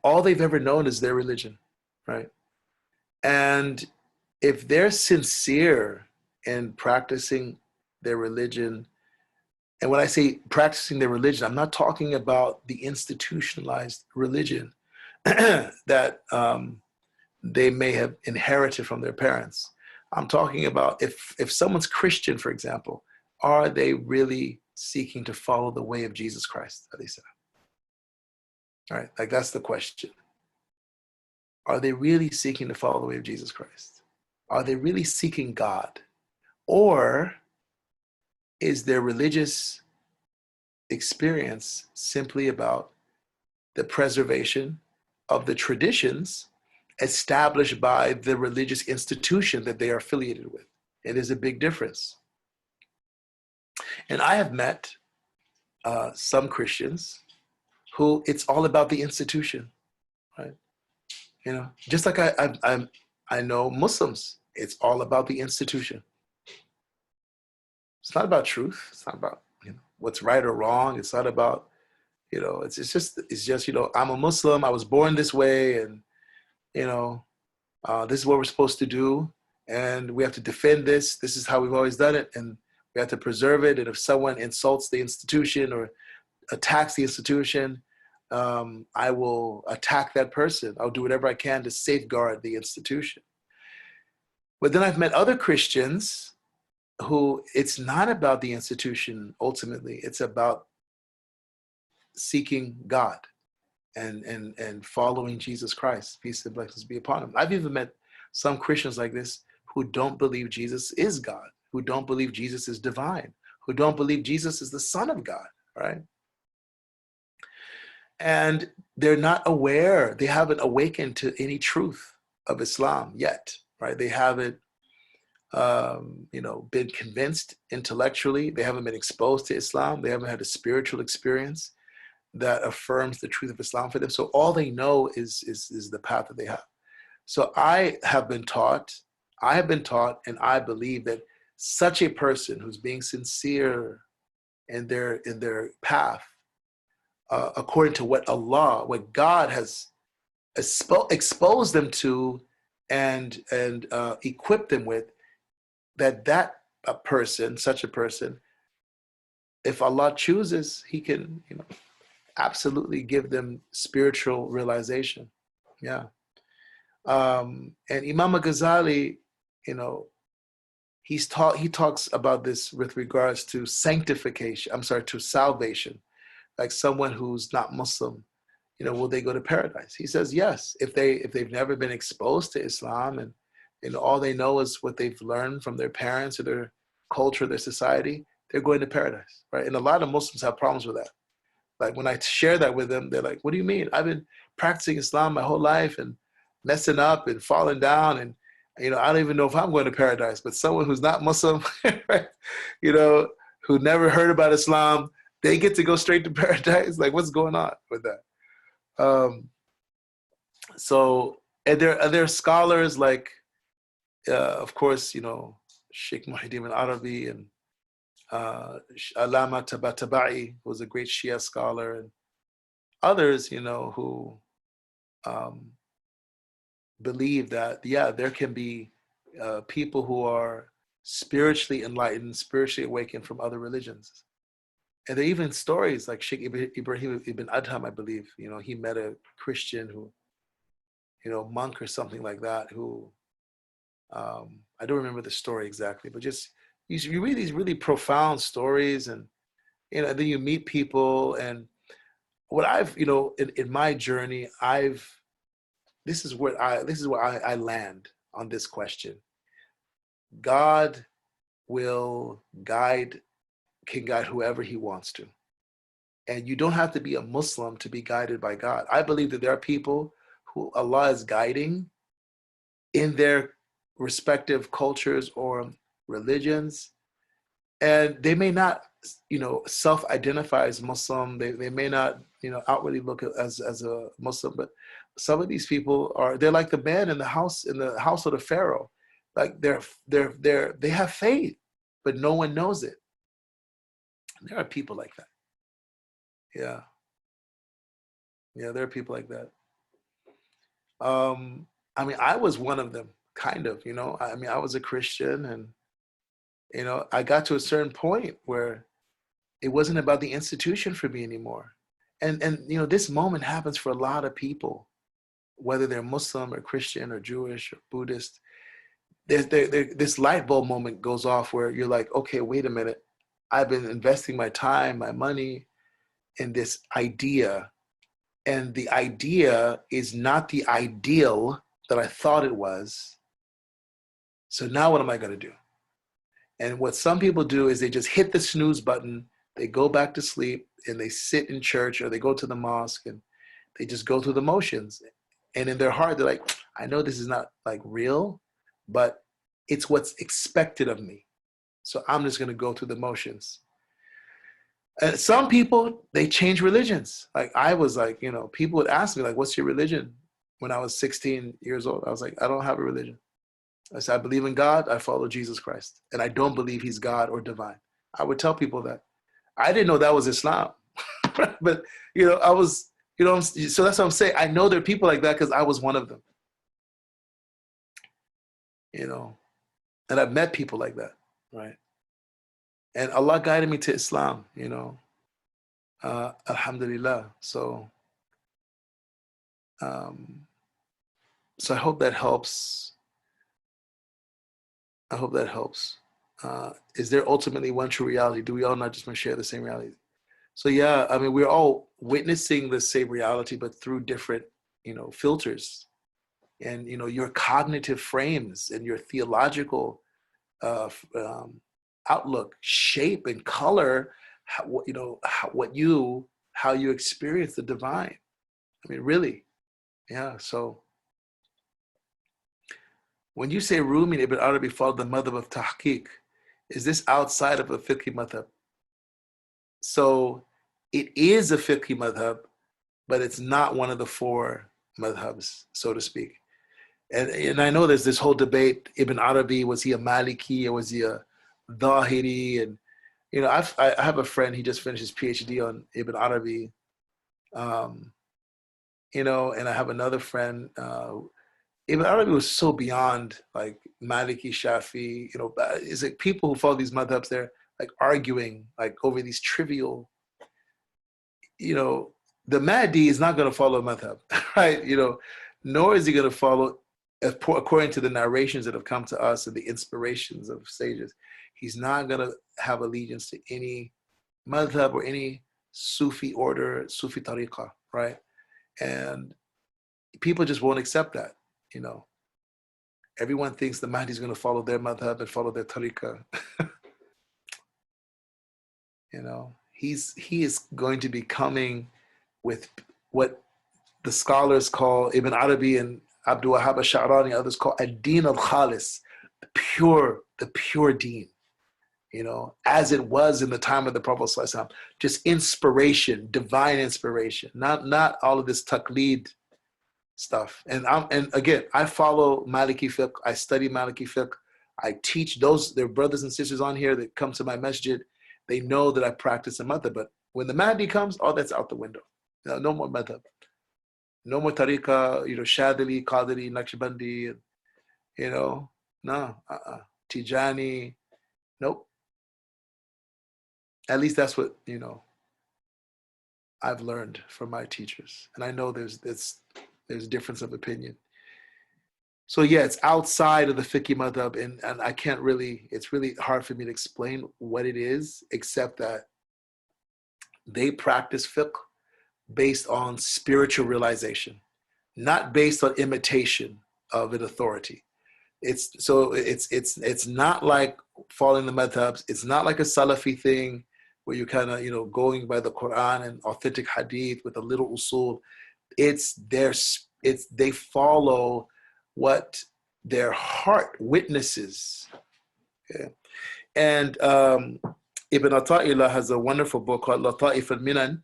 all they've ever known is their religion, right? And if they're sincere in practicing their religion, and when I say practicing their religion, I'm not talking about the institutionalized religion that they may have inherited from their parents. I'm talking about if someone's Christian, for example, are they really seeking to follow the way of Jesus Christ? Are they saying? All right, like that's the question. Are they really seeking to follow the way of Jesus Christ? Are they really seeking God? Or is their religious experience simply about the preservation of the traditions established by the religious institution that they are affiliated with? It is a big difference. And I have met some Christians who it's all about the institution, right? Just like I know Muslims, it's all about the institution. It's not about truth. It's not about what's right or wrong. It's not about it's just I'm a Muslim. I was born this way, and this is what we're supposed to do, and we have to defend this. This is how we've always done it, and we have to preserve it. And if someone insults the institution or attacks the institution, I will attack that person. I'll do whatever I can to safeguard the institution. But then I've met other Christians who it's not about the institution ultimately. It's about seeking God and following Jesus Christ. Peace and blessings be upon him. I've even met some Christians like this who don't believe Jesus is God, who don't believe Jesus is divine, who don't believe Jesus is the Son of God, right? And they're not aware, they haven't awakened to any truth of Islam yet, right? They haven't, been convinced intellectually. They haven't been exposed to Islam. They haven't had a spiritual experience that affirms the truth of Islam for them. So all they know is the path that they have. So I have been taught, and I believe that such a person who's being sincere in their path, according to what God has exposed them to and equipped them with, that person, such a person, if Allah chooses, he can, absolutely give them spiritual realization. Yeah. And Imam Ghazali, you know, he talks about this with regards to sanctification. I'm sorry, to salvation. Like someone who's not Muslim, you know, will they go to paradise? He says yes, if they've never been exposed to Islam, and all they know is what they've learned from their parents or their culture, their society, they're going to paradise, right? And a lot of Muslims have problems with that. Like when I share that with them, they're like, "What do you mean? I've been practicing Islam my whole life and messing up and falling down, and I don't even know if I'm going to paradise." But someone who's not Muslim, right? you know, who never heard about Islam, they get to go straight to paradise. Like, what's going on with that? So, and there are scholars like, of course, Sheikh Muhyiddin al-Arabi and Alama Tabatabai was a great Shia scholar, and others, who believe that, yeah, there can be people who are spiritually enlightened, spiritually awakened from other religions. And there are even stories like Sheikh Ibrahim ibn Adham, I believe, he met a Christian who, monk or something like that, who, I don't remember the story exactly, but just, you read these really profound stories, and, then you meet people. And what I've, in my journey, this is where I land on this question. God can guide whoever he wants to. And you don't have to be a Muslim to be guided by God. I believe that there are people who Allah is guiding in their respective cultures or religions, and they may not, self-identify as Muslim. They may not, outwardly look as a Muslim, but some of these people they're like the man in the household of Pharaoh. Like they have faith, but no one knows it. There are people like that. Yeah. Yeah, there are people like that. I mean, I was one of them, kind of, I mean, I was a Christian, and, I got to a certain point where it wasn't about the institution for me anymore. And this moment happens for a lot of people, whether they're Muslim or Christian or Jewish or Buddhist. This light bulb moment goes off where you're like, okay, wait a minute. I've been investing my time, my money in this idea, and the idea is not the ideal that I thought it was. So now what am I going to do? And what some people do is they just hit the snooze button, they go back to sleep, and they sit in church or they go to the mosque, and they just go through the motions. And in their heart, they're like, I know this is not like real, but it's what's expected of me. So I'm just going to go through the motions. And some people, they change religions. Like I was like, people would ask me like, what's your religion? When I was 16 years old, I was like, I don't have a religion. I said, I believe in God. I follow Jesus Christ. And I don't believe he's God or divine. I would tell people that. I didn't know that was Islam. But, I was, so that's what I'm saying. I know there are people like that because I was one of them. And I've met people like that, right? And Allah guided me to Islam, alhamdulillah. So I hope that helps. Is there ultimately one true reality? Do we all not just share the same reality? So yeah, I mean, we're all witnessing the same reality, but through different, filters, and your cognitive frames and your theological outlook shape and color how you experience the divine. I mean, really, yeah. So when you say Rumi and Ibn Arabi followed the madhab of tahqiq, is this outside of a fiqhi madhab? So it is a fiqhi madhab, but it's not one of the four madhabs, so to speak. And I know there's this whole debate. Ibn Arabi, was he a Maliki or was he a Dhahiri? And I have a friend. He just finished his PhD on Ibn Arabi. And I have another friend. Ibn Arabi was so beyond like Maliki, Shafi. Is it people who follow these madhabs? They're like arguing like over these trivial, the Mahdi is not going to follow madhab, right? Nor is he going to follow, according to the narrations that have come to us and the inspirations of sages, he's not going to have allegiance to any madhab or any Sufi order, Sufi tariqah, right? And people just won't accept that. Everyone thinks the Mahdi is going to follow their madhab and follow their tariqah. He is going to be coming with what the scholars call, Ibn Arabi and Abdul Wahhab al-Sha'rani, others call ad-din al-khalis, the pure deen, as it was in the time of the Prophet ﷺ, just inspiration, divine inspiration, not all of this taqleed stuff. And again, I follow Maliki fiqh, I study Maliki fiqh, I teach those, there are brothers and sisters on here that come to my masjid, they know that I practice a madhab, but when the Mahdi comes, all that's out the window. No more madhab. No more tariqah, Shadili, Qadiri, Naqshbandi, no, Tijani, nope. At least that's what, I've learned from my teachers. And I know there's difference of opinion. So yeah, it's outside of the fiqh madhab, and I can't really, it's really hard for me to explain what it is, except that they practice fiqh based on spiritual realization, not based on imitation of an authority. It's not like following the madhabs. It's not like a Salafi thing where you're kind of, going by the Quran and authentic hadith with a little usul. They follow what their heart witnesses. Okay? And Ibn Ata'illah has a wonderful book called Lata'if al-Minan,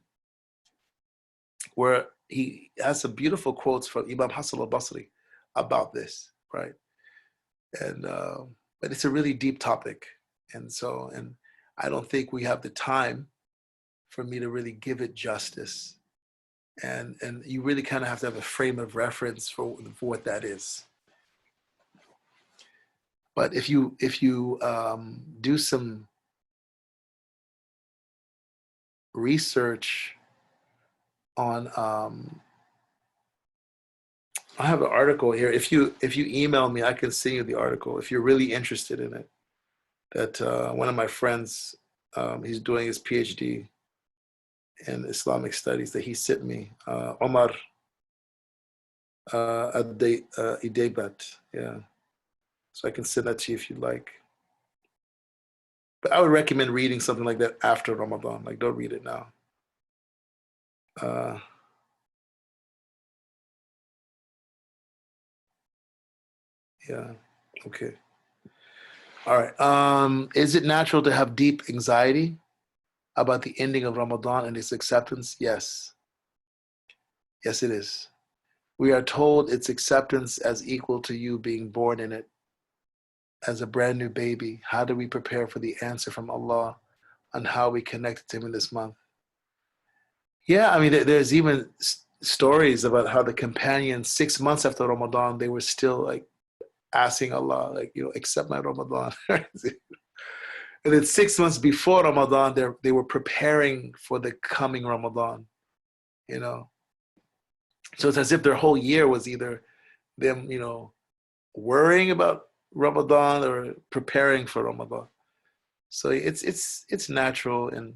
where he has some beautiful quotes from Imam Hassan al-Basri about this, right? And but it's a really deep topic, and I don't think we have the time for me to really give it justice. And you really kind of have to have a frame of reference for what that is. But if you do some research on, I have an article here. If you email me, I can send you the article if you're really interested in it. That one of my friends, he's doing his PhD in Islamic studies, that he sent me, Omar Adeybat, yeah. So I can send that to you if you'd like. But I would recommend reading something like that after Ramadan. Like, don't read it now. Yeah, okay. All right. Is it natural to have deep anxiety about the ending of Ramadan and its acceptance? Yes. Yes, it is. We are told its acceptance as equal to you being born in it as a brand new baby. How do we prepare for the answer from Allah on how we connect to Him in this month? Yeah, I mean, there's even stories about how the companions, 6 months after Ramadan, they were still like asking Allah, like, accept my Ramadan. And then 6 months before Ramadan, they were preparing for the coming Ramadan, So it's as if their whole year was either them, worrying about Ramadan or preparing for Ramadan. So it's natural, and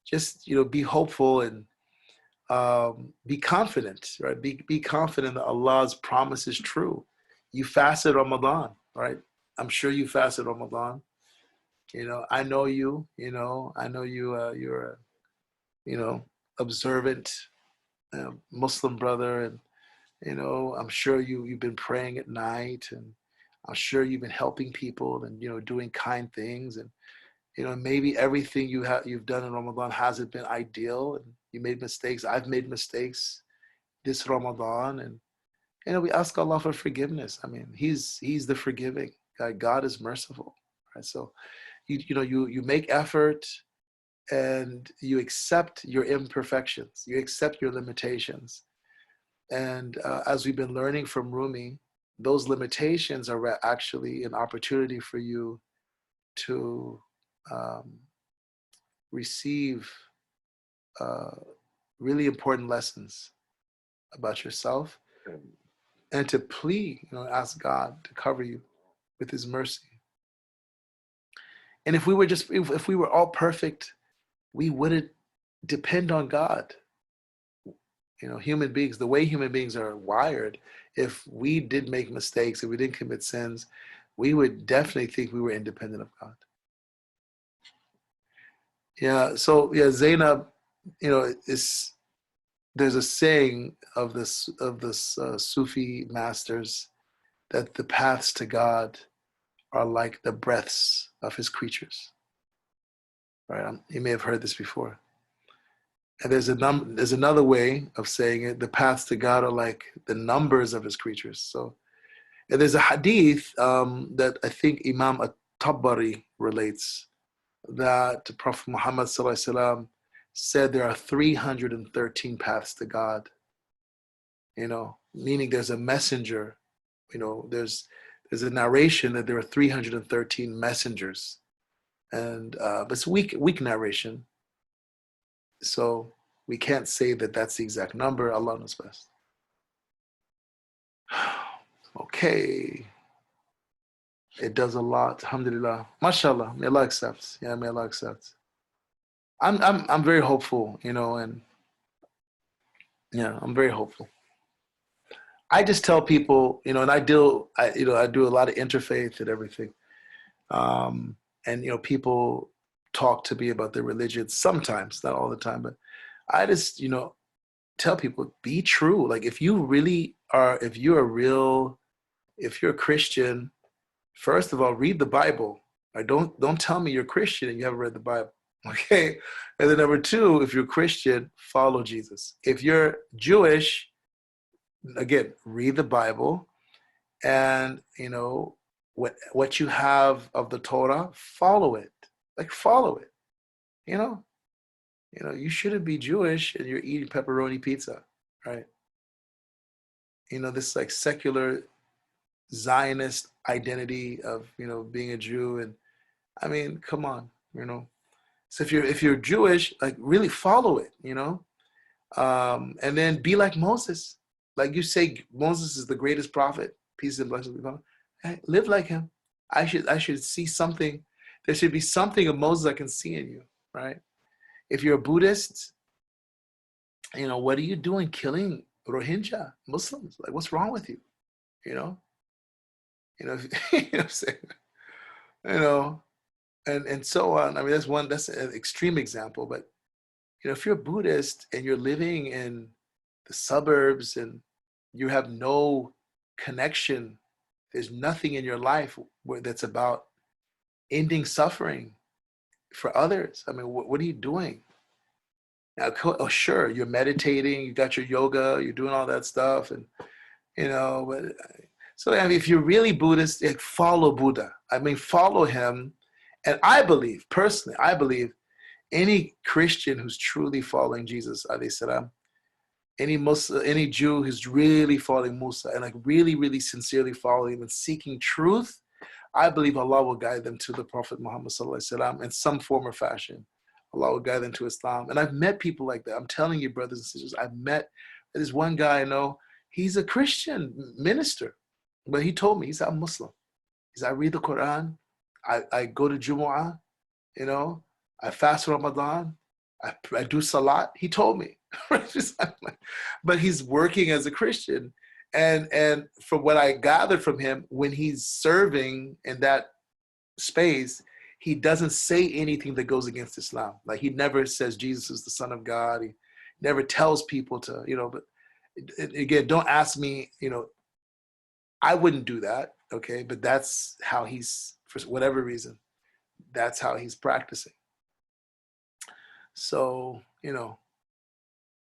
just be hopeful and be confident, right? Be confident that Allah's promise is true. You fasted Ramadan, right? I'm sure you fasted Ramadan. I know you. I know you. You're observant Muslim brother, and I'm sure you've been praying at night, and I'm sure you've been helping people and doing kind things, and maybe everything you've done in Ramadan hasn't been ideal, and you made mistakes. I've made mistakes this Ramadan, and we ask Allah for forgiveness. I mean, He's the forgiving God. God is merciful, right? So you make effort, and you accept your imperfections. You accept your limitations. And as we've been learning from Rumi, those limitations are actually an opportunity for you to receive really important lessons about yourself, and to plead, ask God to cover you with his mercy. And if we were all perfect, we wouldn't depend on God. Human beings, the way human beings are wired, if we did make mistakes, if we didn't commit sins, we would definitely think we were independent of God. Yeah. So yeah, Zainab, there's a saying of this Sufi masters that the paths to God are like the breaths of his creatures. Right? You may have heard this before. And there's another way of saying it: the paths to God are like the numbers of his creatures. So, and there's a hadith that I think Imam at-Tabari relates, that Prophet Muhammad ﷺ said there are 313 paths to God. Meaning there's a messenger. There's a narration that there are 313 messengers, and but it's weak narration. So we can't say that that's the exact number. Allah knows best. Okay. It does a lot. Alhamdulillah. MashaAllah. May Allah accept. Yeah, may Allah accept. I'm very hopeful, and yeah, I'm very hopeful. I just tell people, and I do a lot of interfaith and everything. And people talk to me about their religion sometimes, not all the time, but I just, tell people, be true. Like if you're a Christian, first of all, read the Bible. Or don't tell me you're Christian and you haven't read the Bible. Okay. And then number two, if you're Christian, follow Jesus. If you're Jewish, again, read the Bible, and what you have of the Torah, follow it. Like follow it. You shouldn't be Jewish and you're eating pepperoni pizza, right? This like secular Zionist identity of being a Jew, and I mean, come on, So if you're Jewish, like really follow it, and then be like Moses. Like you say, Moses is the greatest prophet. Peace and blessings be upon him. Hey, live like him. I should see something. There should be something of Moses I can see in you, right? If you're a Buddhist, what are you doing killing Rohingya Muslims? Like, what's wrong with you? You know what I'm saying? And so on. I mean, that's an extreme example, but if you're a Buddhist and you're living in the suburbs and you have no connection, there's nothing in your life that's about ending suffering for others. I mean, what are you doing? Now, sure, you're meditating, you got your yoga, you're doing all that stuff, and but so I mean, if you're really Buddhist, follow Buddha. I mean, follow him. And I believe, personally, any Christian who's truly following Jesus, alayhi salam, any Muslim, any Jew who's really following Musa and like really, really sincerely following him and seeking truth, I believe Allah will guide them to the Prophet Muhammad sallallahu alaihi wasallam in some form or fashion. Allah will guide them to Islam. And I've met people like that. I'm telling you, brothers and sisters, I've met this one guy I know. He's a Christian minister, but he told me, he's a Muslim. He said, I read the Quran. I go to Jumu'ah, I fast Ramadan, I do Salat. He told me. But he's working as a Christian. And from what I gathered from him, when he's serving in that space, he doesn't say anything that goes against Islam. Like he never says Jesus is the Son of God. He never tells people to, but again, don't ask me, I wouldn't do that, okay? But that's how he's, for whatever reason, that's how he's practicing. So,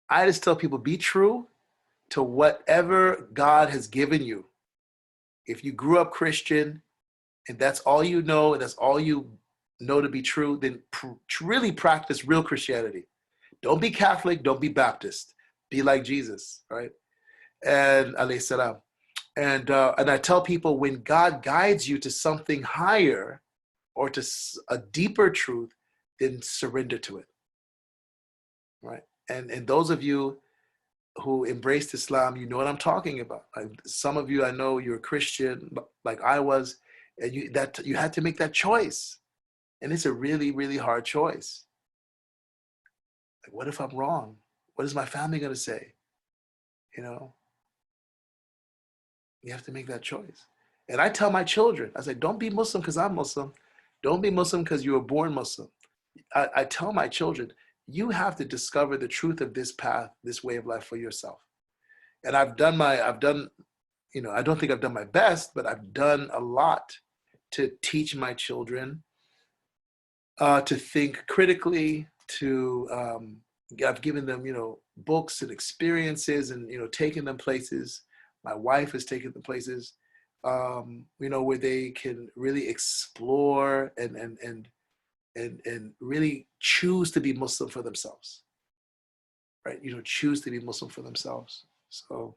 I just tell people, be true to whatever God has given you. If you grew up Christian and that's all you know and that's all you know to be true, then really practice real Christianity. Don't be Catholic, don't be Baptist. Be like Jesus, right? And alayhi salam. And I tell people, when God guides you to something higher or to a deeper truth, then surrender to it, right? And those of you who embraced Islam, you know what I'm talking about. Like some of you, I know you're a Christian, like I was, and you had to make that choice, and it's a really, really hard choice. Like, what if I'm wrong? What is my family going to say? You know, you have to make that choice. And I tell my children, I say, don't be Muslim because I'm Muslim. Don't be Muslim because you were born Muslim. I tell my children, you have to discover the truth of this path, this way of life for yourself. And I've done, you know, I don't think I've done my best, but I've done a lot to teach my children to think critically, I've given them, you know, books and experiences and, you know, taken them places. My wife has taken them places, you know, where they can really explore and really choose to be Muslim for themselves, right? You know, choose to be Muslim for themselves. So,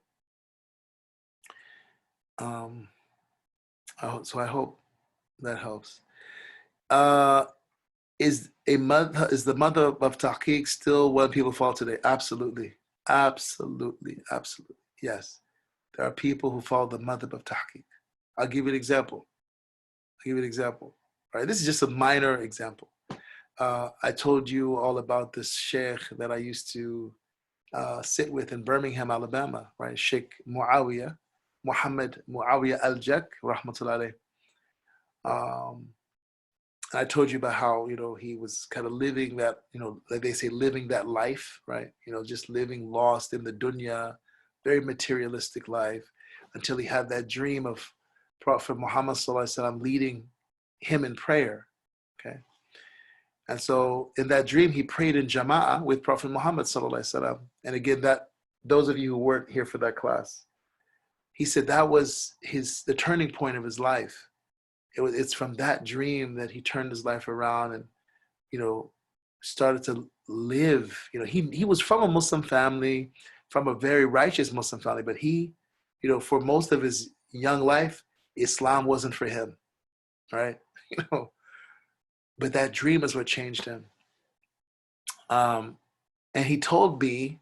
so I hope that helps. Is the mother of tahqiq still what people follow today? Absolutely, absolutely, absolutely. Yes, there are people who follow the mother of tahqiq. I'll give you an example. All right, this is just a minor example. I told you all about this sheikh that I used to sit with in Birmingham, Alabama, right? Sheikh Muhammad Muawiyah al-Jak, rahmatullahi alayh. I told you about how, you know, he was kind of living that, you know, like they say, living that life, right? You know, just living lost in the dunya, very materialistic life, until he had that dream of Prophet Muhammad sallallahu alaihi wasallam leading him in prayer, okay? And so in that dream, he prayed in Jama'ah with Prophet Muhammad sallallahu alaihi wasallam. And again, that those of you who weren't here for that class, he said that was the turning point of his life. It's from that dream that he turned his life around and, you know, started to live. You know, he was from a Muslim family, from a very righteous Muslim family, but he, you know, for most of his young life, Islam wasn't for him, right? You know, but that dream is what changed him. And he told me,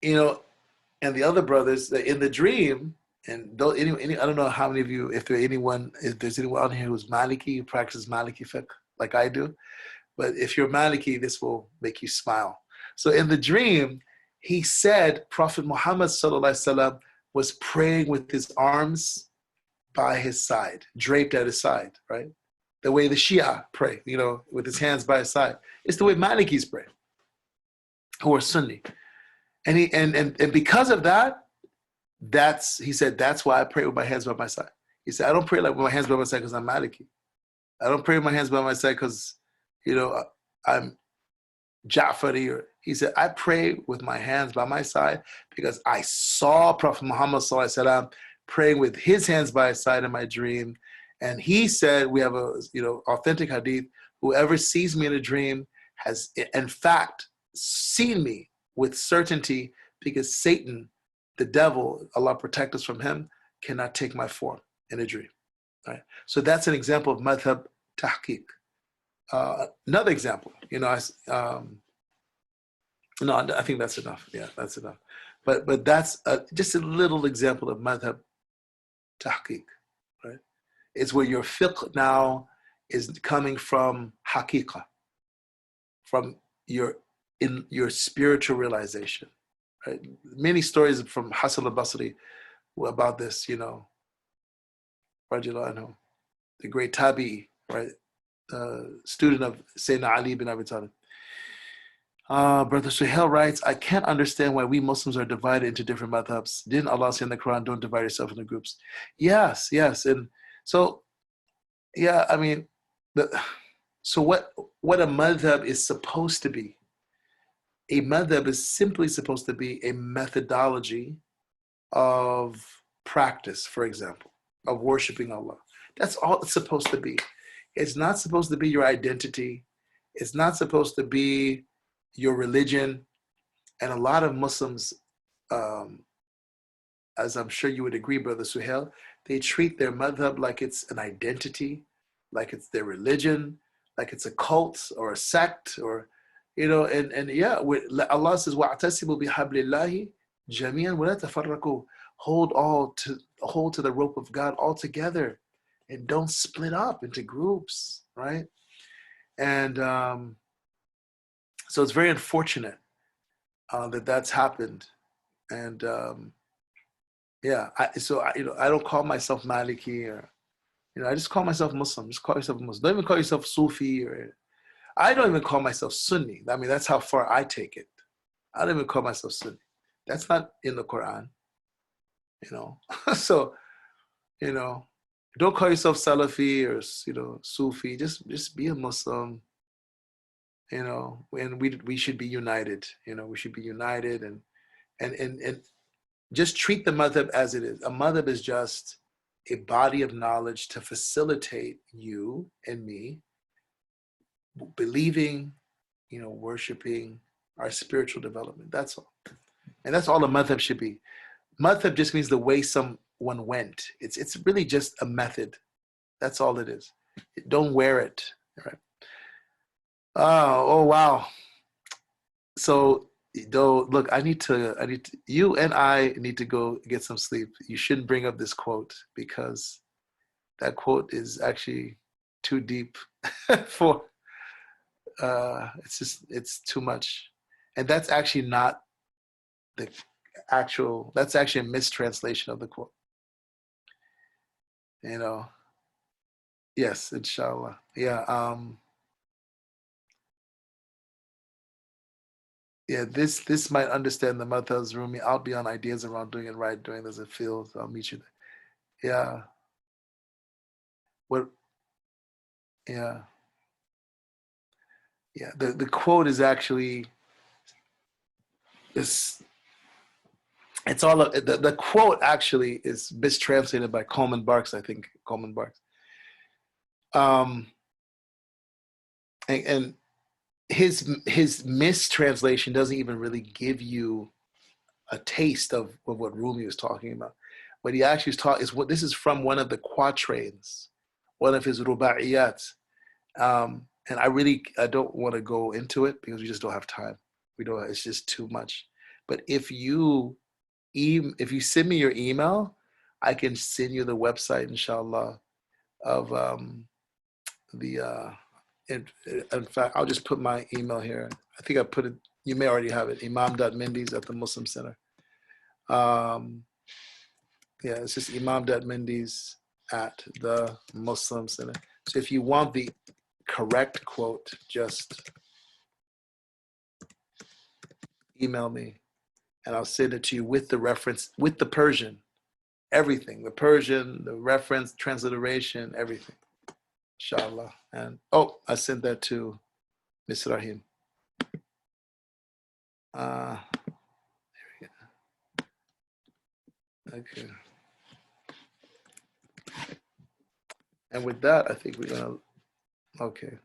you know, and the other brothers that in the dream, and though any I don't know how many of you, if there's anyone out here who's Maliki, who practices Maliki fiqh like I do, but if you're Maliki, this will make you smile. So in the dream, he said Prophet Muhammad sallallahu alaihi wasallam was praying with his arms by his side, draped at his side, right? The way the Shia pray, you know, with his hands by his side. It's the way Malikis pray, who are Sunni. And and because of that, he said, that's why I pray with my hands by my side. He said, I don't pray like with my hands by my side because I'm Maliki. I don't pray with my hands by my side because, you know, I'm Ja'fari. He said, I pray with my hands by my side because I saw Prophet Muhammad sallallahu alaihi wasallam praying with his hands by his side in my dream. And he said, we have a, you know, authentic hadith, whoever sees me in a dream has in fact seen me with certainty, because Satan, the devil, Allah protect us from him, cannot take my form in a dream. Right? So that's an example of madhab tahqiq. Another example, you know, no, I think that's enough. Yeah, that's enough. But that's just a little example of madhab tahqiq, right? It's where your fiqh now is coming from haqiqah, from your spiritual realization. Right? Many stories from Hasan al-Basri about this, you know, Rajullah anhu, the great Tabi'i, right? Student of Sayyidina Ali bin Abi Talib. Brother Suhail writes, I can't understand why we Muslims are divided into different madhabs. Didn't Allah say in the Quran, don't divide yourself into groups? Yes. And so, yeah, I mean, so what a madhab is supposed to be? A madhab is simply supposed to be a methodology of practice, for example, of worshiping Allah. That's all it's supposed to be. It's not supposed to be your identity. It's not supposed to be your religion. And a lot of Muslims, as I'm sure you would agree, Brother Suhail, they treat their madhab like it's an identity, like it's their religion, like it's a cult or a sect, or, and yeah, Allah says, وَاعْتَصِمُوا بِحَبْلِ اللَّهِ جَمِيعًا وَلَا تَفَرَّقُوا. Hold to the rope of God all together, and don't split up into groups, right? And so it's very unfortunate that that's happened. And yeah, I don't call myself Maliki, or I just call myself Muslim. Just call yourself Muslim. Don't even call yourself Sufi, or I don't even call myself Sunni. I mean, that's how far I take it. I don't even call myself Sunni. That's not in the Quran, So, don't call yourself Salafi or Sufi. Just be a Muslim, and we should be united. We should be united, and just treat the madhab as it is. A madhab is just a body of knowledge to facilitate you and me believing, worshiping, our spiritual development. That's all. And that's all a madhab should be. Madhab just means the way someone went. It's really just a method. That's all it is. Don't wear it. Right? Oh wow. So look, you and I need to go get some sleep. You shouldn't bring up this quote, because that quote is actually too deep for it's too much. And that's actually not the that's actually a mistranslation of the quote. Yes, inshallah. Yeah. Yeah, this might understand the madhab's Rumi. I'll be on ideas around doing it right, doing this in field. I'll meet you there. Yeah. What? Yeah. Yeah. The quote is actually it's all the quote actually is mistranslated by Coleman Barks, I think. Coleman Barks. And his mistranslation doesn't even really give you a taste of what Rumi was talking about. What he actually is taught is this is from one of the quatrains, one of his rubaiyat. And I don't want to go into it because we just don't have time. It's just too much. But if you send me your email, I can send you the website, inshallah, of in fact, I'll just put my email here. I think I put it, you may already have it, imam.mendes at the Muslim Center. Yeah, it's just imam.mendes at the Muslim Center. So if you want the correct quote, just email me and I'll send it to you with the reference, with the Persian, everything, the Persian, the reference, transliteration, everything. Inshallah. And I sent that to Ms. Rahim. There we go. Okay. And with that, I think we're gonna. Okay.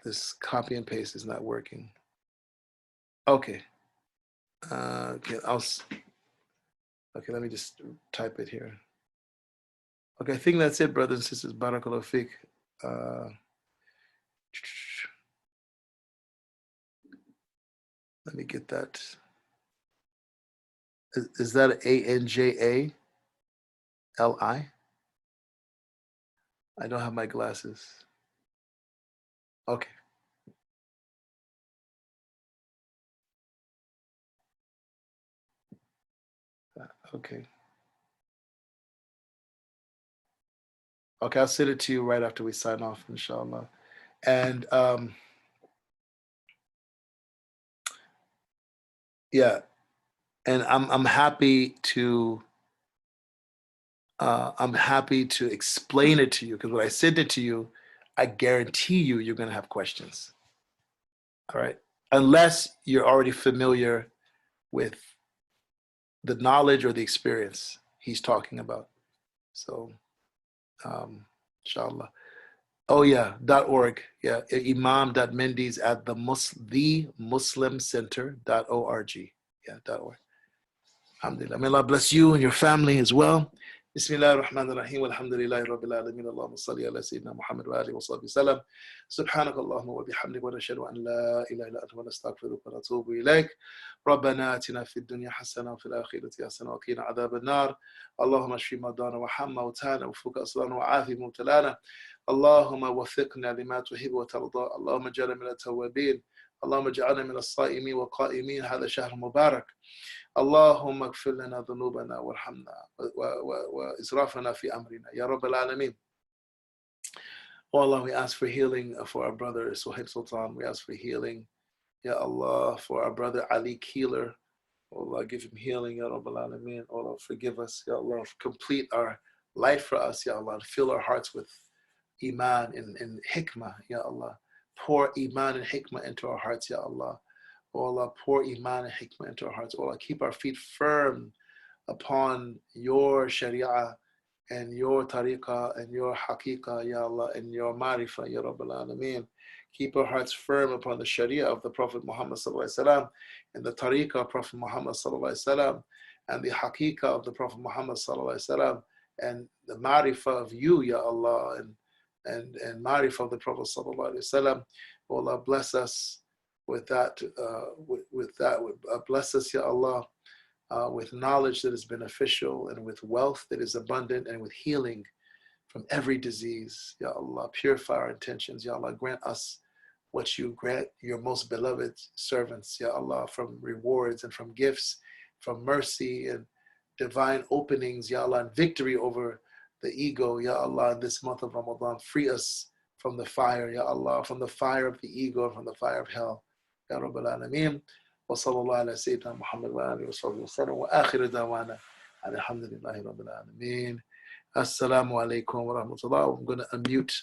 This copy and paste is not working. Okay. Okay. Okay. Let me just type it here. Okay, I think that's it, brothers and sisters. Barakallahu fiqh. Let me get that. Is that ANJALI? I don't have my glasses. Okay. Okay. Okay, I'll send it to you right after we sign off, inshallah. And yeah, and I'm happy to explain it to you, because when I send it to you, I guarantee you're going to have questions. All right, unless you're already familiar with the knowledge or the experience he's talking about. So, inshallah. Oh yeah, .org. Yeah, imam.mendes at the muslimcenter.org. Yeah, .org. Alhamdulillah. May Allah bless you and your family as well. بسم الله الرحمن الرحيم والحمد لله رب العالمين اللهم صل على سيدنا محمد وآله وصحبه وسلم سبحانك اللهم وبحمدك ونشهد أن لا إله إلا أنت ونستغفرك ونتوب إليك ربنا آتنا في الدنيا حسنة وفي الآخرة حسنة وقنا عذاب النار اللهم اشف مرضانا وارحم موتانا وفك أسرانا وعافي مبتلانا اللهم وفقنا لما تحب وترضى اللهم اجعلنا من التوابين اللهم اجعلنا من الصائمين والقائمين هذا شهر مبارك اللهم اغفر لنا ذنوبنا وارحمنا وإسرافنا في أمرنا يا رب العالمين. Oh Allah, we ask for healing for our brother Suhaib Sultan. We ask for healing, Ya Allah, for our brother Ali Keeler. Oh Allah, give him healing, Ya Rabbal Alameen. Oh Allah, forgive us, Ya Allah, complete our life for us, Ya Allah, fill our hearts with Iman and Hikmah, Ya Allah. Pour Iman and Hikmah into our hearts, Ya Allah. Oh Allah, pour Iman and Hikmah into our hearts. Oh Allah, keep our feet firm upon your Sharia and your tariqah and your haqiqah, Ya Allah, and your marifah, Ya Rabbal Alameen. Keep our hearts firm upon the Sharia of the Prophet Muhammad Sallallahu Alaihi Wasallam and the tariqah of Prophet Muhammad Sallallahu Alaihi Wasallam and the haqiqah of the Prophet Muhammad Sallallahu Alaihi Wasallam and the marifah of you, Ya Allah, and marifah of the Prophet Sallallahu Alaihi Wasallam. Oh Allah, bless us with that, bless us, Ya Allah, with knowledge that is beneficial and with wealth that is abundant and with healing from every disease. Ya Allah, purify our intentions. Ya Allah, grant us what you grant your most beloved servants. Ya Allah, from rewards and from gifts, from mercy and divine openings. Ya Allah, and victory over the ego. Ya Allah, in this month of Ramadan, free us from the fire. Ya Allah, from the fire of the ego and from the fire of hell. Ya Rabbal Alameen. وصلى الله على سيدنا محمد وآله وصحبه وسلم وآخر دعوانا الحمد لله رب العالمين. Assalamu alaikum wa rahmatullah. I'm going to unmute